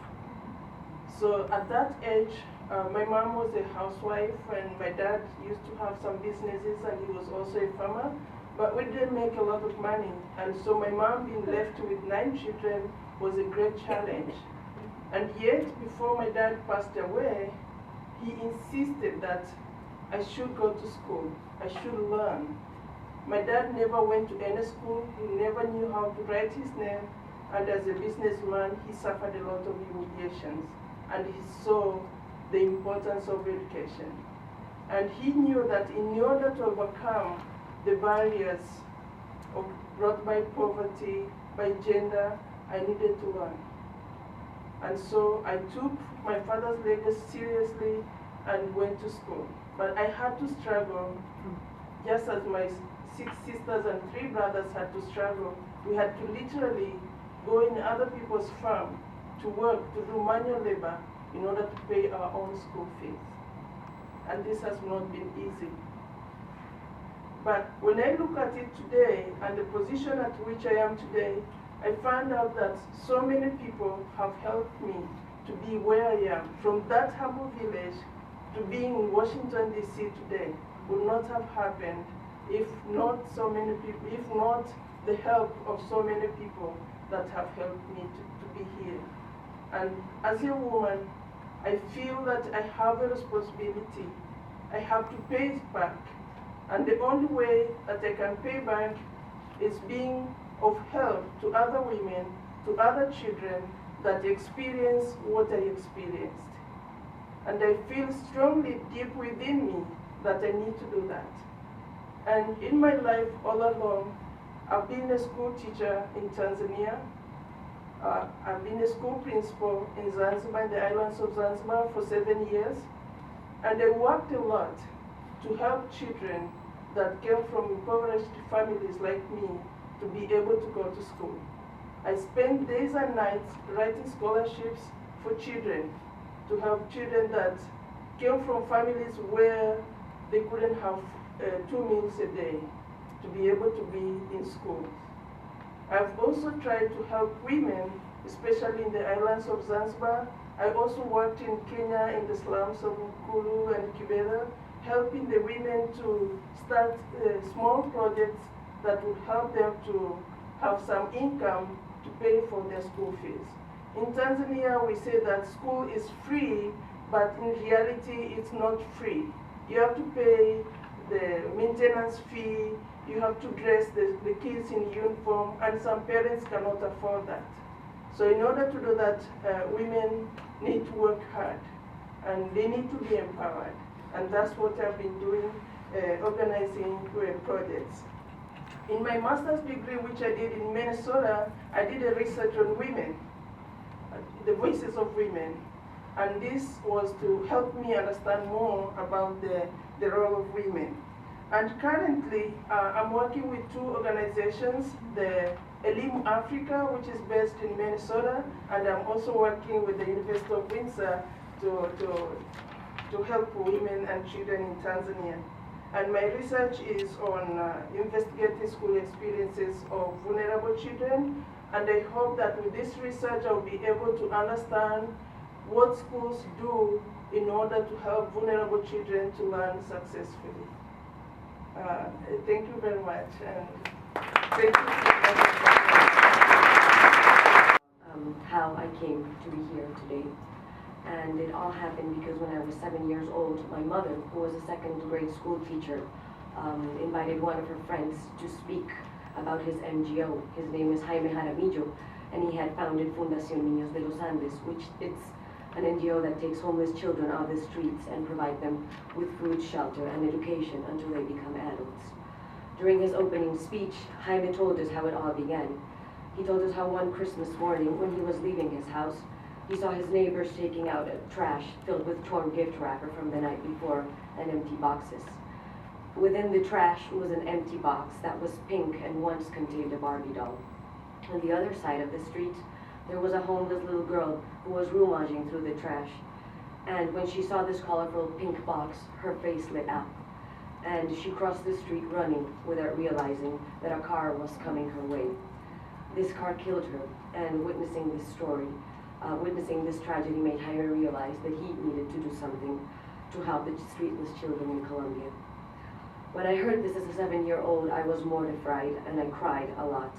P: So at that age, my mom was a housewife, and my dad used to have some businesses, and he was also a farmer. But we didn't make a lot of money, and so my mom being left with 9 children was a great challenge. And yet, before my dad passed away, he insisted that I should go to school, I should learn. My dad never went to any school, he never knew how to write his name, and as a businessman, he suffered a lot of humiliations, and he saw the importance of education. And he knew that in order to overcome the barriers brought by poverty, by gender, I needed to learn. And so I took my father's legacy seriously and went to school. But I had to struggle, just as my 6 sisters and 3 brothers had to struggle. We had to literally go in other people's farm to work, to do manual labor in order to pay our own school fees. And this has not been easy. But when I look at it today and the position at which I am today, I found out that so many people have helped me to be where I am. From that humble village to being in Washington, D.C. today would not have happened if not so many people, if not the help of so many people that have helped me to be here. And as a woman, I feel that I have a responsibility. I have to pay it back. And the only way that I can pay back is being of help to other women, to other children that experience what I experienced. And I feel strongly deep within me that I need to do that. And in my life all along, I've been a school teacher in Tanzania. I've been a school principal in Zanzibar, the islands of Zanzibar, for 7 years. And I worked a lot to help children that came from impoverished families like me to be able to go to school. I spent days and nights writing scholarships for children, to help children that came from families where they couldn't have 2 meals a day to be able to be in school. I've also tried to help women, especially in the islands of Zanzibar. I also worked in Kenya in the slums of Mkulu and Kibera, helping the women to start small projects that would help them to have some income to pay for their school fees. In Tanzania, we say that school is free, but in reality, it's not free. You have to pay the maintenance fee, you have to dress the kids in uniform, and some parents cannot afford that. So in order to do that, women need to work hard, and they need to be empowered. And that's what I've been doing, organizing projects. In my master's degree, which I did in Minnesota, I did a research on women, the voices of women. And this was to help me understand more about the role of women. And currently, I'm working with 2 organizations, the Elim Africa, which is based in Minnesota, and I'm also working with the University of Windsor to help women and children in Tanzania. And my research is on investigating school experiences of vulnerable children, and I hope that with this research I'll be able to understand what schools do in order to help vulnerable children to learn successfully. Thank you very much, and thank you
Q: how I came to be here today. And it all happened because when I was 7 years old, my mother, who was a second grade school teacher, invited one of her friends to speak about his NGO. His name is Jaime Jaramillo, and he had founded Fundación Niños de los Andes, which it's an NGO that takes homeless children off the streets and provide them with food, shelter, and education until they become adults. During his opening speech, Jaime told us how it all began. He told us how one Christmas morning, when he was leaving his house, he saw his neighbors taking out trash filled with torn gift wrapper from the night before and empty boxes. Within the trash was an empty box that was pink and once contained a Barbie doll. On the other side of the street, there was a homeless little girl who was rummaging through the trash. And when she saw this colorful pink box, her face lit up. And she crossed the street running without realizing that a car was coming her way. This car killed her, and witnessing this story, witnessing this tragedy made Jaime realize that he needed to do something to help the streetless children in Colombia. When I heard this as a 7-year-old, I was mortified and I cried a lot.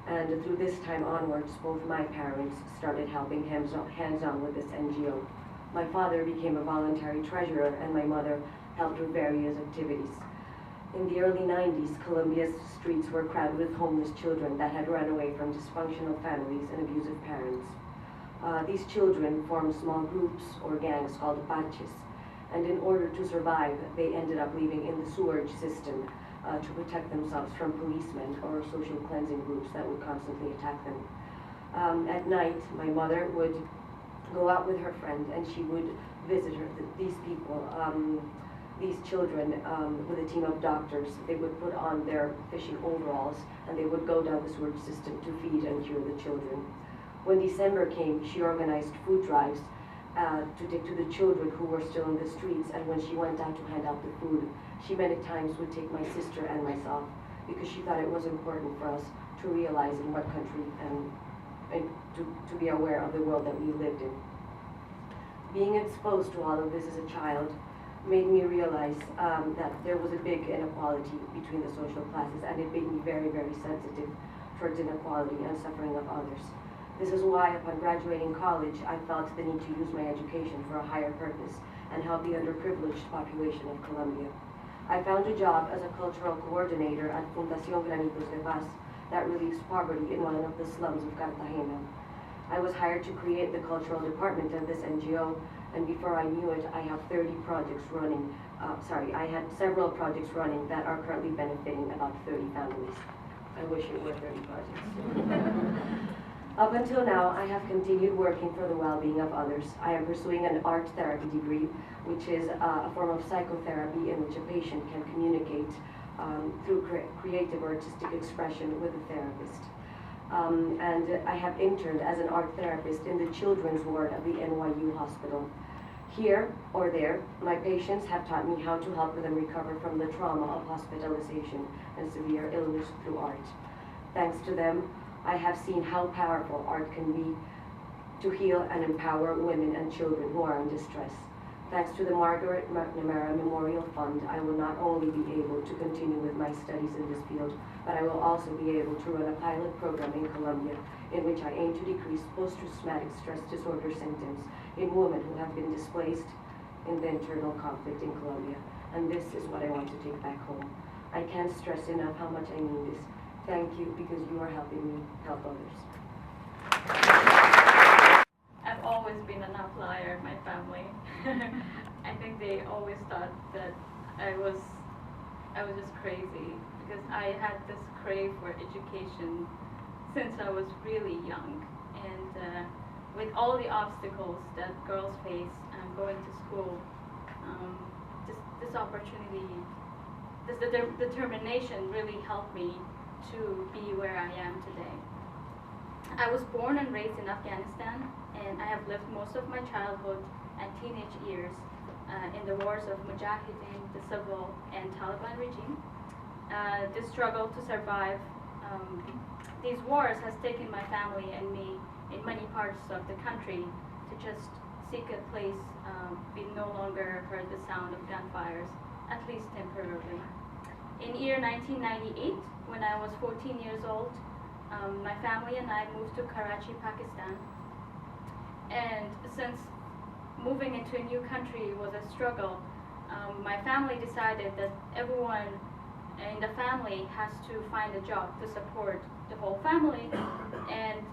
Q: And through this time onwards, both my parents started helping hands-on with this NGO. My father became a voluntary treasurer and my mother helped with various activities. In the early 90s, Colombia's streets were crowded with homeless children that had run away from dysfunctional families and abusive parents. These children formed small groups or gangs called parches, and in order to survive, they ended up living in the sewerage system to protect themselves from policemen or social cleansing groups that would constantly attack them. At night, my mother would go out with her friend and she would visit these people, these children with a team of doctors. They would put on their fishing overalls and they would go down the sewerage system to feed and cure the children. When December came, she organized food drives to take to the children who were still in the streets, and when she went out to hand out the food, she many times would take my sister and myself because she thought it was important for us to realize in what country and to be aware of the world that we lived in. being exposed to all of this as a child made me realize that there was a big inequality between the social classes, and it made me very, very sensitive towards inequality and suffering of others. This is why, upon graduating college, I felt the need to use my education for a higher purpose and help the underprivileged population of Colombia. I found a job as a cultural coordinator at Fundación Granitos de Paz that relieves poverty in one of the slums of Cartagena. I was hired to create the cultural department of this NGO, and before I knew it, I have 30 projects running. I had several projects running that are currently benefiting about 30 families. I wish it were 30 projects. Up until now, I have continued working for the well-being of others. I am pursuing an art therapy degree, which is a form of psychotherapy in which a patient can communicate through creative or artistic expression with a therapist. And I have interned as an art therapist in the children's ward of the NYU hospital. Here or there, my patients have taught me how to help them recover from the trauma of hospitalization and severe illness through art. Thanks to them, I have seen how powerful art can be to heal and empower women and children who are in distress. Thanks to the Margaret McNamara Memorial Fund, I will not only be able to continue with my studies in this field, but I will also be able to run a pilot program in Colombia in which I aim to decrease post-traumatic stress disorder symptoms in women who have been displaced in the internal conflict in Colombia. And this is what I want to take back home. I can't stress enough how much I mean this. Thank you, because you are helping me help others.
R: I've always been an outlier in my family. I think they always thought that I was just crazy, because I had this crave for education since I was really young. And with all the obstacles that girls face going to school, this opportunity, this determination really helped me to be where I am today. I was born and raised in Afghanistan, and I have lived most of my childhood and teenage years in the wars of Mujahideen, the civil and Taliban regime. The struggle to survive these wars has taken my family and me in many parts of the country to just seek a place we no longer heard the sound of gunfires, at least temporarily. In year 1998, when I was 14 years old, my family and I moved to Karachi, Pakistan. And since moving into a new country was a struggle, my family decided that everyone in the family has to find a job to support the whole family. And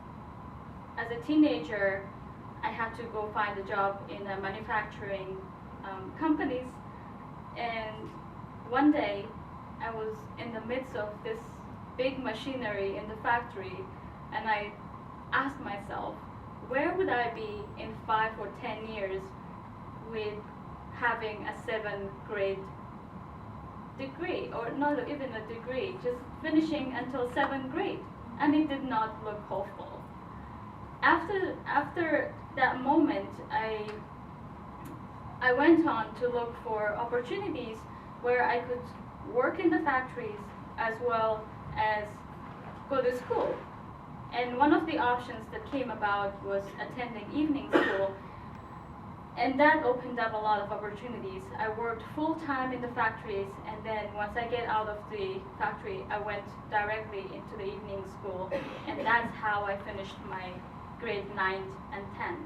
R: as a teenager, I had to go find a job in a manufacturing companies. And one day, I was in the midst of this big machinery in the factory, and I asked myself, where would I be in 5 or 10 years with having a 7th grade degree, or not even a degree, just finishing until 7th grade, and it did not look hopeful. After that moment, I went on to look for opportunities where I could work in the factories as well as go to school. And one of the options that came about was attending evening school, and that opened up a lot of opportunities. I worked full-time in the factories, and then once I get out of the factory, I went directly into the evening school, and that's how I finished my grade 9th and 10th.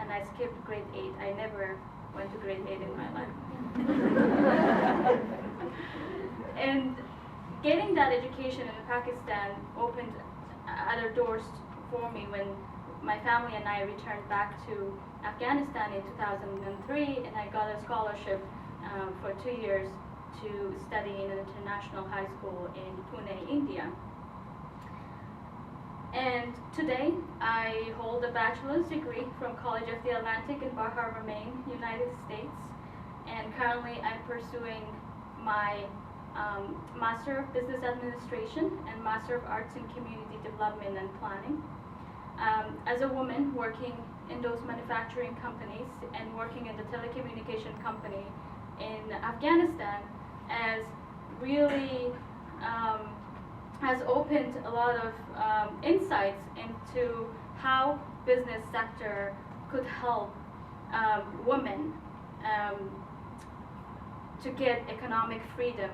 R: And I skipped grade 8. I never went to grade 8 in my life. And getting that education in Pakistan opened other doors for me when my family and I returned back to Afghanistan in 2003, and I got a scholarship for 2 years to study in an international high school in Pune, India. And today, I hold a bachelor's degree from College of the Atlantic in Bar Harbor, Maine, United States. And currently, I'm pursuing my Master of Business Administration and Master of Arts in Community Development and Planning. As a woman working in those manufacturing companies and working in the telecommunication company in Afghanistan has really has opened a lot of insights into how business sector could help
M: women to get economic freedom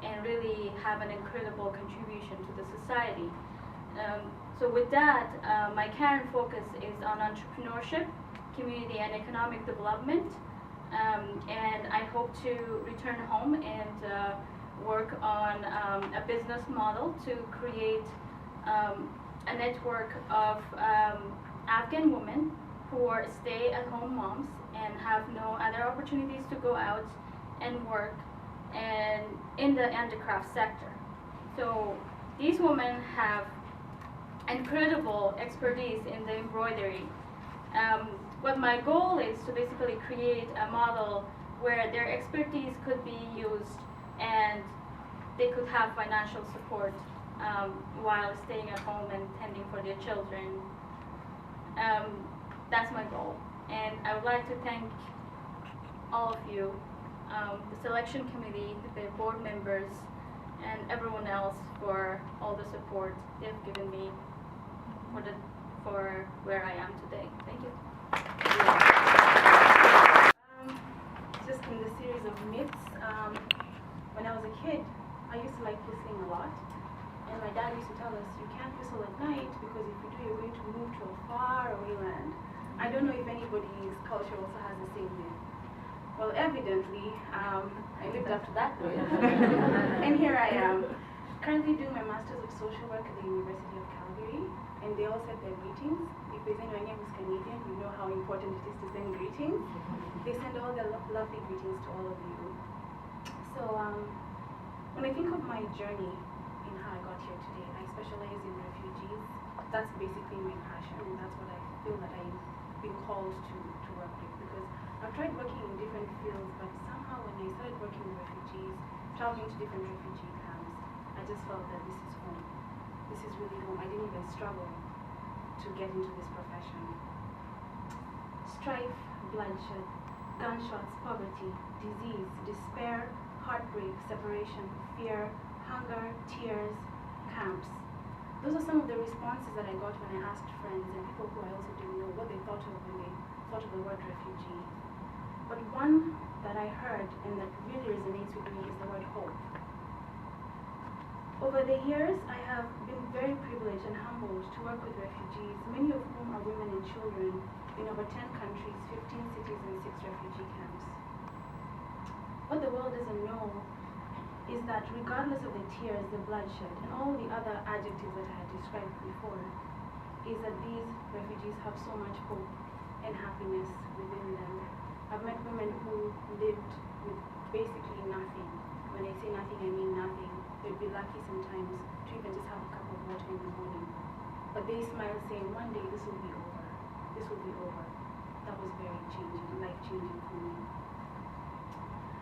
M: and really have an incredible contribution to the society. So with that, my current focus is on entrepreneurship, community and economic development, and I hope to return home and work on a business model to create a network of Afghan women who are stay-at-home moms and have no other opportunities to go out and work and in the handicraft sector. So these women have incredible expertise in the embroidery. What my goal is to basically create a model where their expertise could be used and they could have financial support while staying at home and tending for their children. That's my goal. And I would like to thank all of you, the selection committee, the board members, and everyone else for all the support they've given me for where I am today. Thank you.
S: Just in the series of myths, when I was a kid, I used to like whistling a lot. And my dad used to tell us, you can't whistle at night because if you do, you're going to move to a far away land. I don't know if anybody's culture also has the same myth. Well, evidently, I lived up to that myth. And here I am, currently doing my Master's of Social Work at the University of Calgary. And they all said their greetings. If there's anyone here who's Canadian, you know how important it is to send greetings. They send all their lovely greetings to all of you. So when I think of my journey in how I got here today, I specialize in refugees. That's basically my passion, and that's what I feel that I've been called to work with. Because I've tried working in different fields, but somehow when I started working with refugees, traveling to different refugee camps, I just felt that this is home. This is really home. I didn't even struggle to get into this profession. Strife, bloodshed, gunshots, poverty, disease, despair, heartbreak, separation, fear, hunger, tears, camps. Those are some of the responses that I got when I asked friends and people who I also didn't know what they thought of when they thought of the word refugee. But one that I heard and that really resonates with me is the word hope. Over the years, I have been very privileged and humbled to work with refugees, many of whom are women and children in over 10 countries, 15 cities, and 6 refugee camps. What the world doesn't know is that regardless of the tears, the bloodshed, and all the other adjectives that I had described before, is that these refugees have so much hope and happiness within them. I've met women who lived with basically nothing. When I say nothing, I mean nothing. They'd be lucky sometimes to even just have a cup of water in the morning. But they smile saying, one day this will be over. This will be over. That was very changing, life-changing for me.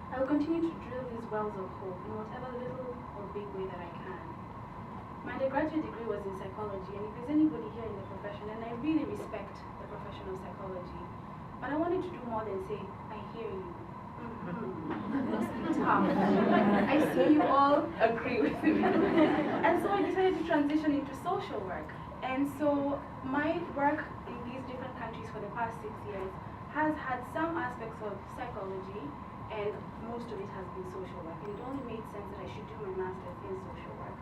S: I will continue to drill these wells of hope in whatever little or big way that I can. My undergraduate degree was in psychology, and if there's anybody here in the profession, and I really respect the profession of psychology, but I wanted to do more than say, I hear you. I see you all agree with me. And so I decided to transition into social work. And so my work in these different countries for the past 6 years has had some aspects of psychology, and most of it has been social work. And it only made sense that I should do my master's in social work.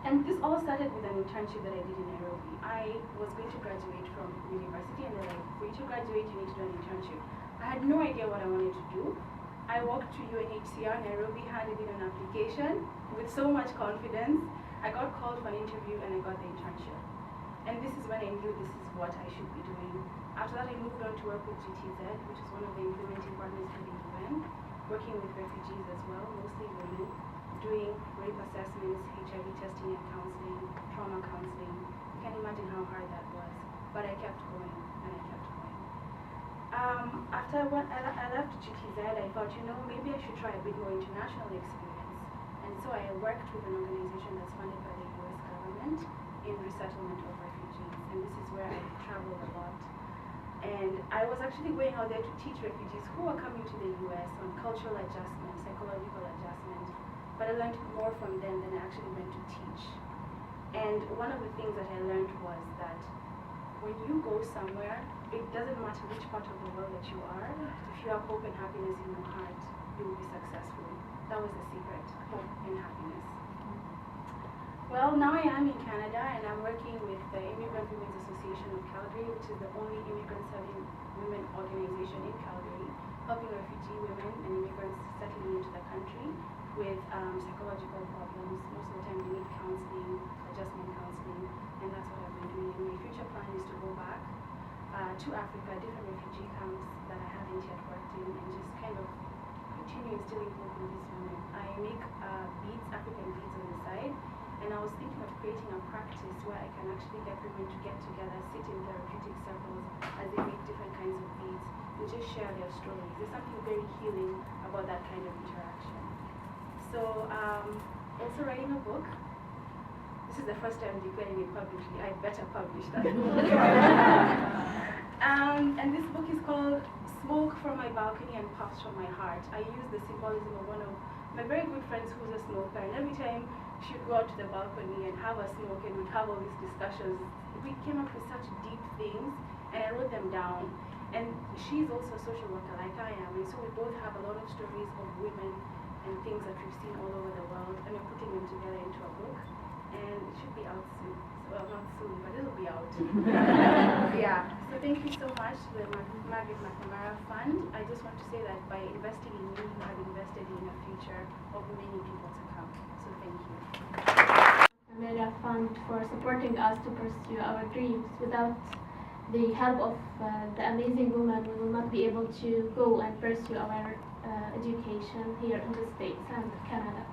S: And this all started with an internship that I did in Nairobi. I was going to graduate from university, and they're like, for you to graduate, you need to do an internship. I had no idea what I wanted to do. I walked to UNHCR Nairobi, handed in an application with so much confidence. I got called for an interview and I got the internship. And this is when I knew this is what I should be doing. After that, I moved on to work with GTZ, which is one of the implementing partners for the UN, working with refugees as well, mostly women, doing rape assessments, HIV testing and counseling, trauma counseling. You can imagine how hard that was. But I kept going and I kept going. After I left GTZ, I thought, maybe I should try a bit more international experience. And so I worked with an organization that's funded by the US government in resettlement of refugees. And this is where I traveled a lot. And I was actually going out there to teach refugees who are coming to the US on cultural adjustment, psychological adjustment. But I learned more from them than I actually went to teach. And one of the things that I learned was that when you go somewhere, it doesn't matter which part of the world that you are, if you have hope and happiness in your heart, you will be successful. That was the secret, hope and happiness. Well, now I am in Canada and I'm working with the Immigrant Women's Association of Calgary, which is the only immigrant serving women organization in Calgary, helping refugee women and immigrants settling into the country with psychological problems. Most of the time they need counseling, adjustment counseling, and that's what I've been doing. And my future plan is to go back to Africa, different refugee camps that I haven't yet worked in, and just kind of continue instilling hope in these women. I make beads, African beads on the side, and I was thinking of creating a practice where I can actually get women to get together, sit in therapeutic circles as they make different kinds of beads, and just share their stories. There's something very healing about that kind of interaction. So, also writing a book. This is the first time declaring it publicly. I better publish that book. And this book is called Smoke from My Balcony and Puffs from My Heart. I use the symbolism of one of my very good friends who's a smoker, and every time she'd go out to the balcony and have a smoke and we'd have all these discussions, we came up with such deep things, and I wrote them down. And she's also a social worker like I am, and so we both have a lot of stories of women and things that we've seen all over the world, and we're putting them together into a book, and it should be out soon. Well, not soon, but it'll be out. Yeah, so thank you so much to the Margaret McNamara Fund. I just want to say that by investing in me, you have invested in the future of many people to come. So thank you.
B: MMMF Fund for supporting us to pursue our dreams. Without the help of the amazing women, we will not be able to go and pursue our education here in the States and Canada.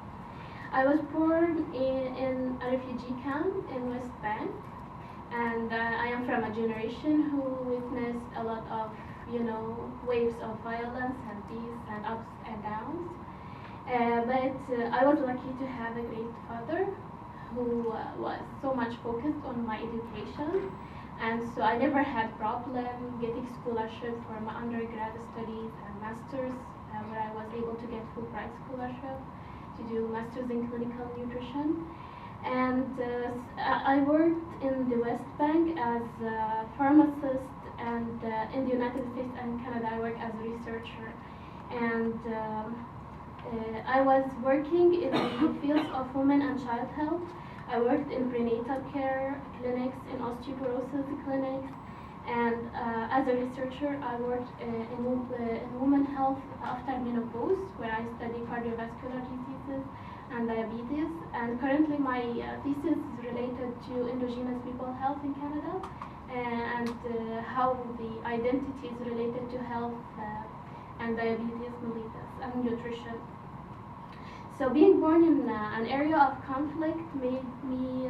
B: I was born in a refugee camp in West Bank, and I am from a generation who witnessed a lot of, waves of violence and peace and ups and downs. But I was lucky to have a great father who was so much focused on my education, and so I never had problem getting scholarship for my undergrad studies and masters, where I was able to get Fulbright scholarship to do masters in clinical nutrition. And I worked in the West Bank as a pharmacist, and in the United States and Canada I work as a researcher. And I was working in the fields of women and child health. I worked in prenatal care clinics, in osteoporosis clinics, and as a researcher I worked in women health after menopause, where I study cardiovascular diseases and diabetes. And currently my thesis is related to indigenous people health in Canada, and how the identities related to health and diabetes mellitus and nutrition. So being born in an area of conflict made me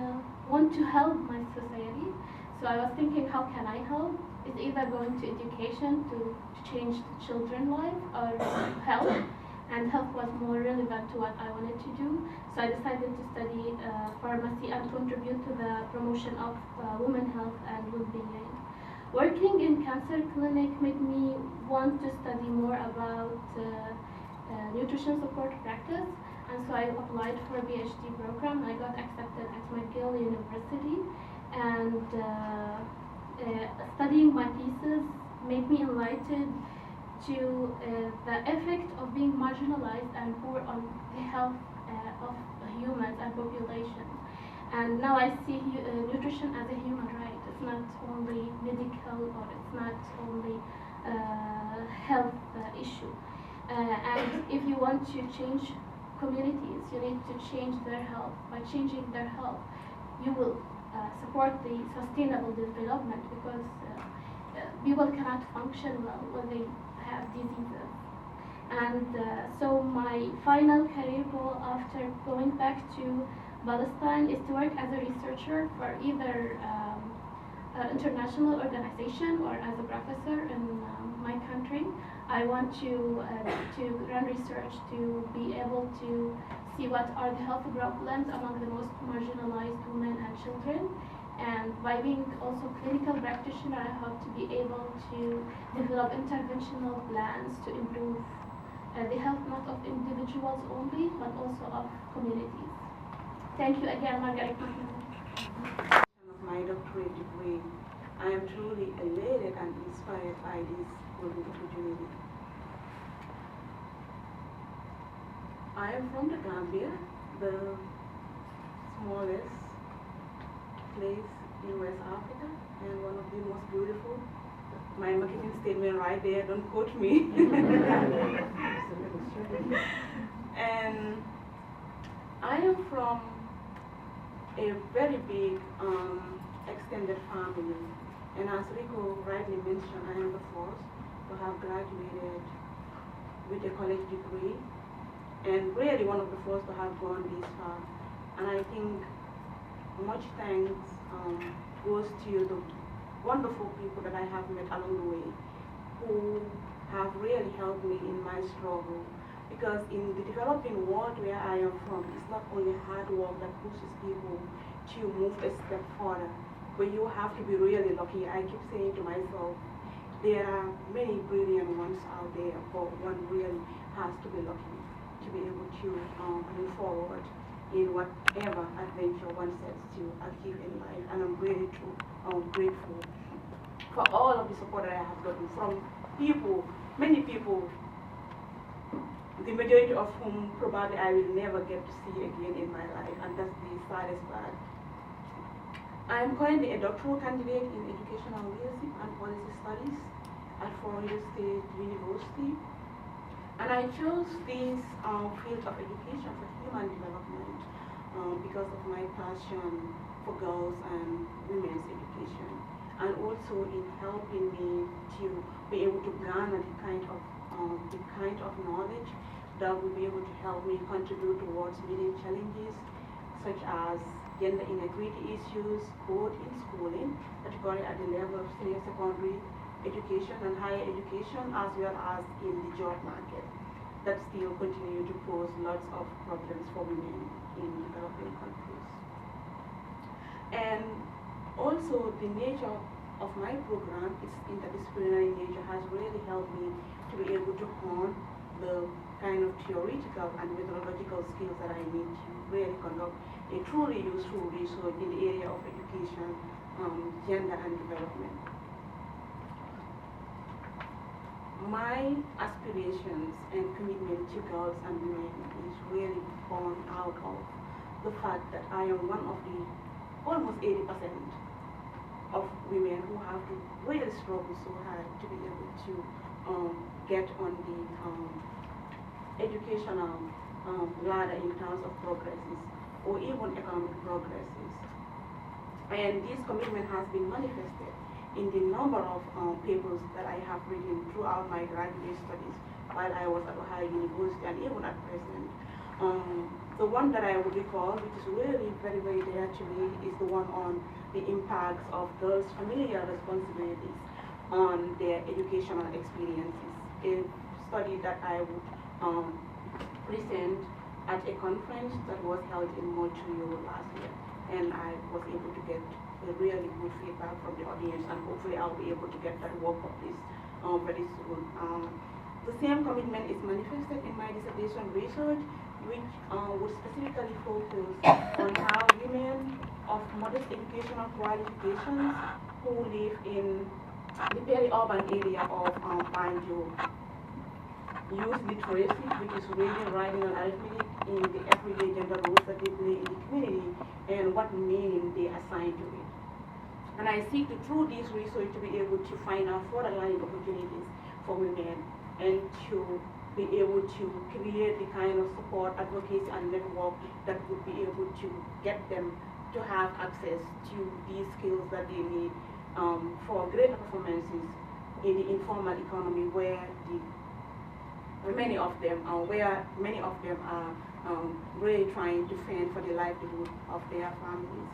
B: want to help my society. So I was thinking, how can I help? It's either going to education to change the children's life, or health. And health was more relevant to what I wanted to do. So I decided to study pharmacy and contribute to the promotion of women's health and well-being. Working in cancer clinic made me want to study more about nutrition support practice. And so I applied for a PhD program. I got accepted at McGill University, and studying my thesis made me enlightened to the effect of being marginalized and poor on the health of humans and population. And now I see nutrition as a human right. It's not only medical, or it's not only health issue. And if you want to change communities, you need to change their health. By changing their health, you will support the sustainable development, because people cannot function well when they have diseases. And so my final career goal after going back to Palestine is to work as a researcher for either international organization or as a professor in my country. I want to run research to be able to see what are the health problems among the most marginalized women and children. And by being also clinical practitioner, I hope to be able to develop interventional plans to improve the health not of individuals only, but also of communities. Thank you again, Margaret.
T: Of my doctorate degree, I am truly elated and inspired by this golden opportunity. I am from the Gambia, the smallest place in West Africa and one of the most beautiful. My marketing statement right there, don't quote me. And I am from a very big extended family. And as Rico rightly mentioned, I am the first to have graduated with a college degree, and really one of the first to have gone this far. And I think much thanks goes to the wonderful people that I have met along the way who have really helped me in my struggle. Because in the developing world where I am from, it's not only hard work that pushes people to move a step further, but you have to be really lucky. I keep saying to myself, there are many brilliant ones out there, but one really has to be lucky to be able to move forward in whatever adventure one sets to achieve in life. And I'm really grateful for all of the support that I have gotten from people, many people, the majority of whom probably I will never get to see again in my life, and that's the saddest part. I am currently a doctoral candidate in educational leadership and policy studies at Florida State University. And I chose this field of education for human development because of my passion for girls and women's education, and also in helping me to be able to garner the kind of knowledge that will be able to help me contribute towards meeting challenges such as gender inequality issues, both in schooling, particularly at the level of senior secondary education and higher education, as well as in the job market, that still continue to pose lots of problems for women in developing countries. And also the nature of my program, its interdisciplinary nature, has really helped me to be able to hone the kind of theoretical and methodological skills that I need to really conduct a truly useful research in the area of education, gender and development. My aspirations and commitment to girls and women is really born out of the fact that I am one of the almost 80% of women who have to really struggle so hard to be able to get on the educational ladder in terms of progresses or even economic progresses. And this commitment has been manifested in the number of papers that I have written throughout my graduate studies while I was at Ohio University and even at present. The one that I would recall, which is really very, very dear to me, is the one on the impacts of girls' familial responsibilities on their educational experiences. A study that I would present at a conference that was held in Montreal last year, and I was able to get a really good feedback from the audience, and hopefully I'll be able to get that work published very soon. The same commitment is manifested in my dissertation research, which would specifically focus on how women of modest educational qualifications who live in the peri-urban area of Banjo use literacy, which is reading, writing, and arithmetic, in the everyday gender roles that they play in the community and what meaning they assign to it. And I seek to, through this research, to be able to find out further learning opportunities for women and to be able to create the kind of support, advocacy, and network that would be able to get them to have access to these skills that they need for greater performances in the informal economy, where many of them are really trying to fend for the livelihood of their families.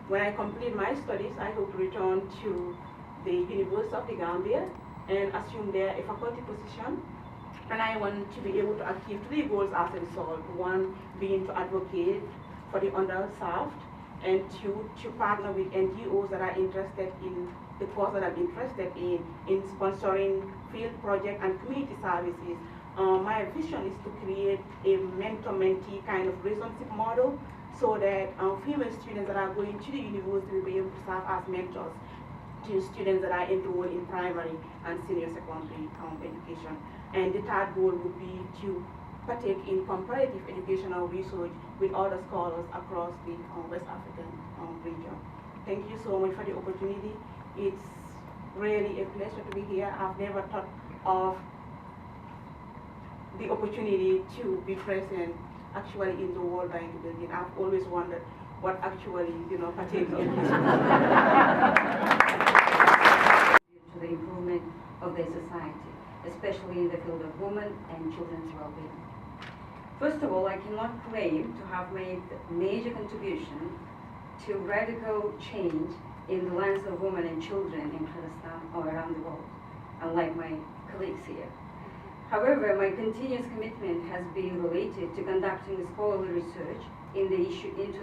T: When I complete my studies, I hope to return to the University of the Gambia and assume there a faculty position. And I want to be able to achieve 3 goals as a result. 1 being to advocate for the underserved, and 2, to partner with NGOs that are interested in the cause that I'm interested in sponsoring field projects and community services. My vision is to create a mentor-mentee kind of relationship model so that female students that are going to the university will be able to serve as mentors to students that are enrolled in primary and senior secondary education. And the third goal would be to partake in comparative educational research with other scholars across the West African region. Thank you so much for the opportunity. It's really a pleasure to be here. I've never thought of the opportunity to be present actually in the World Bank building. I've always wondered what actually, partaking in this.
U: To the improvement of their society, especially in the field of women and children's well-being. First of all, I cannot claim to have made major contribution to radical change in the lives of women and children in Kurdistan or around the world, unlike my colleagues here. However, my continuous commitment has been related to conducting scholarly research into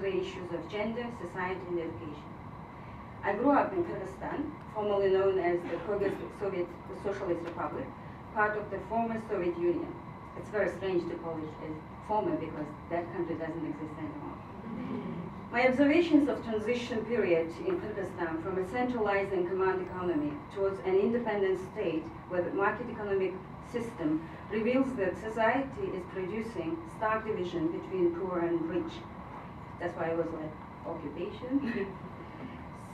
U: the issues of gender, society, and education. I grew up in Kyrgyzstan, formerly known as the Kyrgyz Soviet Socialist Republic, part of the former Soviet Union. It's very strange to call it as former because that country doesn't exist anymore. My observations of transition period in Kyrgyzstan from a centralized and command economy towards an independent state with a market economic system reveals that society is producing stark division between poor and rich. That's why I was like, occupation.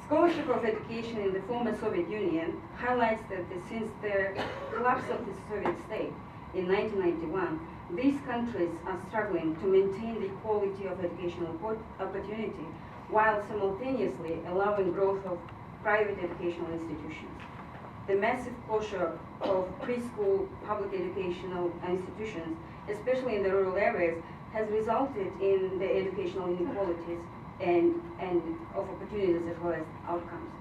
U: Scholarship of education in the former Soviet Union highlights that since the collapse of the Soviet state in 1991, these countries are struggling to maintain the quality of educational opportunity while simultaneously allowing growth of private educational institutions. The massive closure of preschool public educational institutions, especially in the rural areas, has resulted in the educational inequalities and of opportunities as well as outcomes.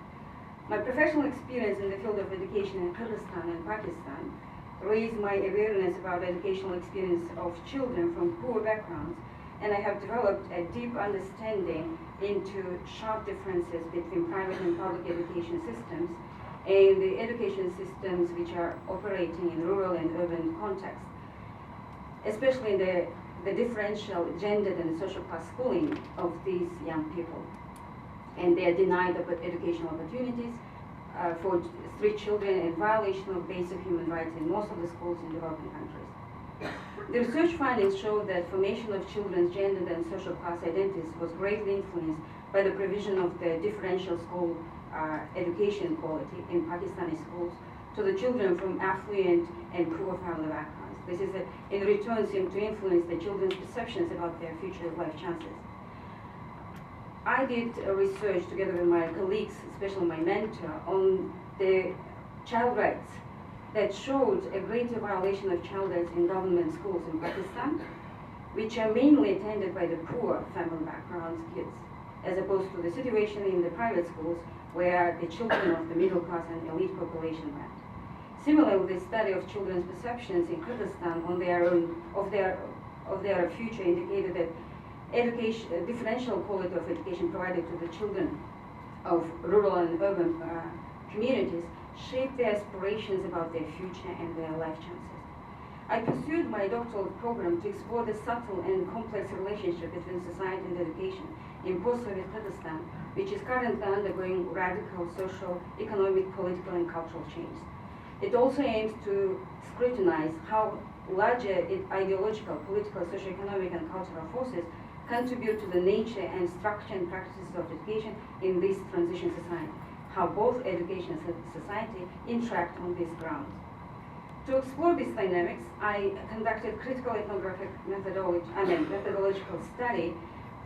U: My professional experience in the field of education in Kyrgyzstan and Pakistan raised my awareness about educational experience of children from poor backgrounds, and I have developed a deep understanding into sharp differences between private and public education systems and the education systems which are operating in rural and urban contexts, especially in the differential gendered and social class schooling of these young people. And they are denied educational opportunities for street children and violation of basic human rights in most of the schools in developing countries. The research findings show that formation of children's gendered and social class identities was greatly influenced by the provision of the differential school education quality in Pakistani schools to the children from affluent and poor family backgrounds. This is in return seemed to influence the children's perceptions about their future life chances. I did research together with my colleagues, especially my mentor, on the child rights that showed a greater violation of child rights in government schools in Pakistan, which are mainly attended by the poor family backgrounds kids, as opposed to the situation in the private schools where the children of the middle class and elite population went. Similarly, the study of children's perceptions in Kyrgyzstan on their future indicated that differential quality of education provided to the children of rural and urban communities shaped their aspirations about their future and their life chances. I pursued my doctoral program to explore the subtle and complex relationship between society and education in post-Soviet Kyrgyzstan, which is currently undergoing radical social, economic, political, and cultural change. It also aims to scrutinize how larger ideological, political, socioeconomic, and cultural forces contribute to the nature and structure and practices of education in this transition society, how both education and society interact on these grounds. To explore these dynamics, I conducted critical ethnographic methodological study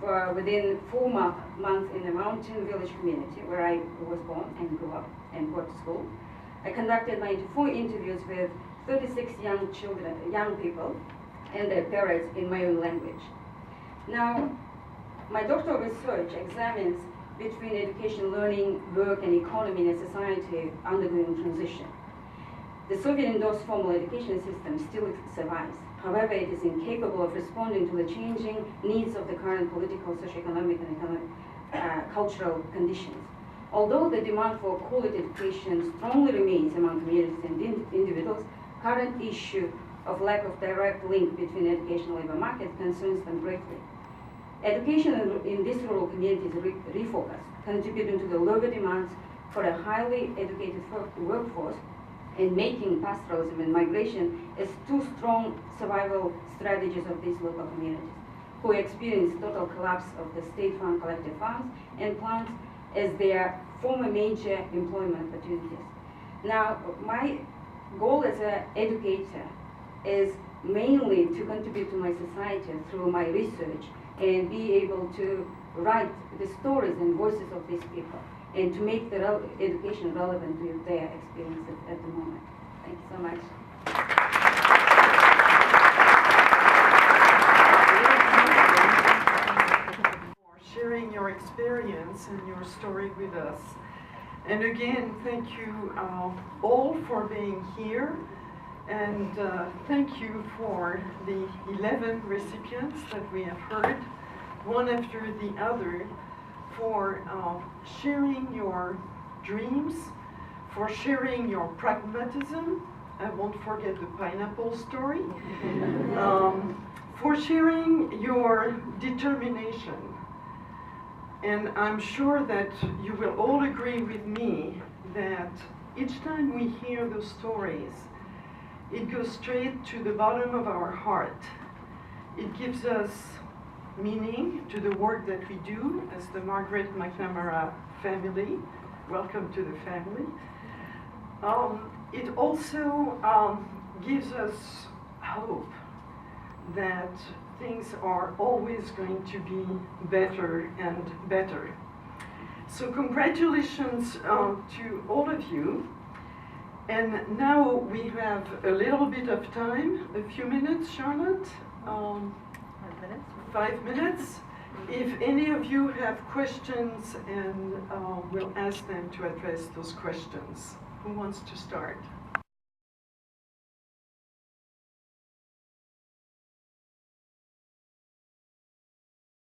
U: for within 4 months in a mountain village community where I was born and grew up and went to school. I conducted 94 interviews with 36 young people and their parents in my own language. Now, my doctoral research examines between education, learning, work, and economy in a society undergoing transition. The Soviet-endorsed formal education system still survives. However, it is incapable of responding to the changing needs of the current political, socioeconomic, and cultural conditions. Although the demand for quality education strongly remains among communities and individuals, current issue of lack of direct link between education and labor market concerns them greatly. Education in these rural communities refocused, contributing to the lower demands for a highly educated workforce and making pastoralism and migration as two strong survival strategies of these local communities, who experience total collapse of the state-run collective farms and plants as their former major employment opportunities. Now, my goal as an educator is mainly to contribute to my society through my research and be able to write the stories and voices of these people and to make the education relevant to their experiences at the moment. Thank you so much.
C: For sharing your experience and your story with us. And again, thank you all for being here. And thank you for the 11 recipients that we have heard, one after the other, for sharing your dreams, for sharing your pragmatism. I won't forget the pineapple story. For sharing your determination. And I'm sure that you will all agree with me that each time we hear those stories, it goes straight to the bottom of our heart. It gives us meaning to the work that we do as the Margaret McNamara family. Welcome to the family. It also gives us hope that things are always going to be better and better. So congratulations to all of you. And now we have a little bit of time, a few minutes, Charlotte? 5 minutes. 5 minutes. If any of you have questions, and we'll ask them to address those questions. Who wants to start?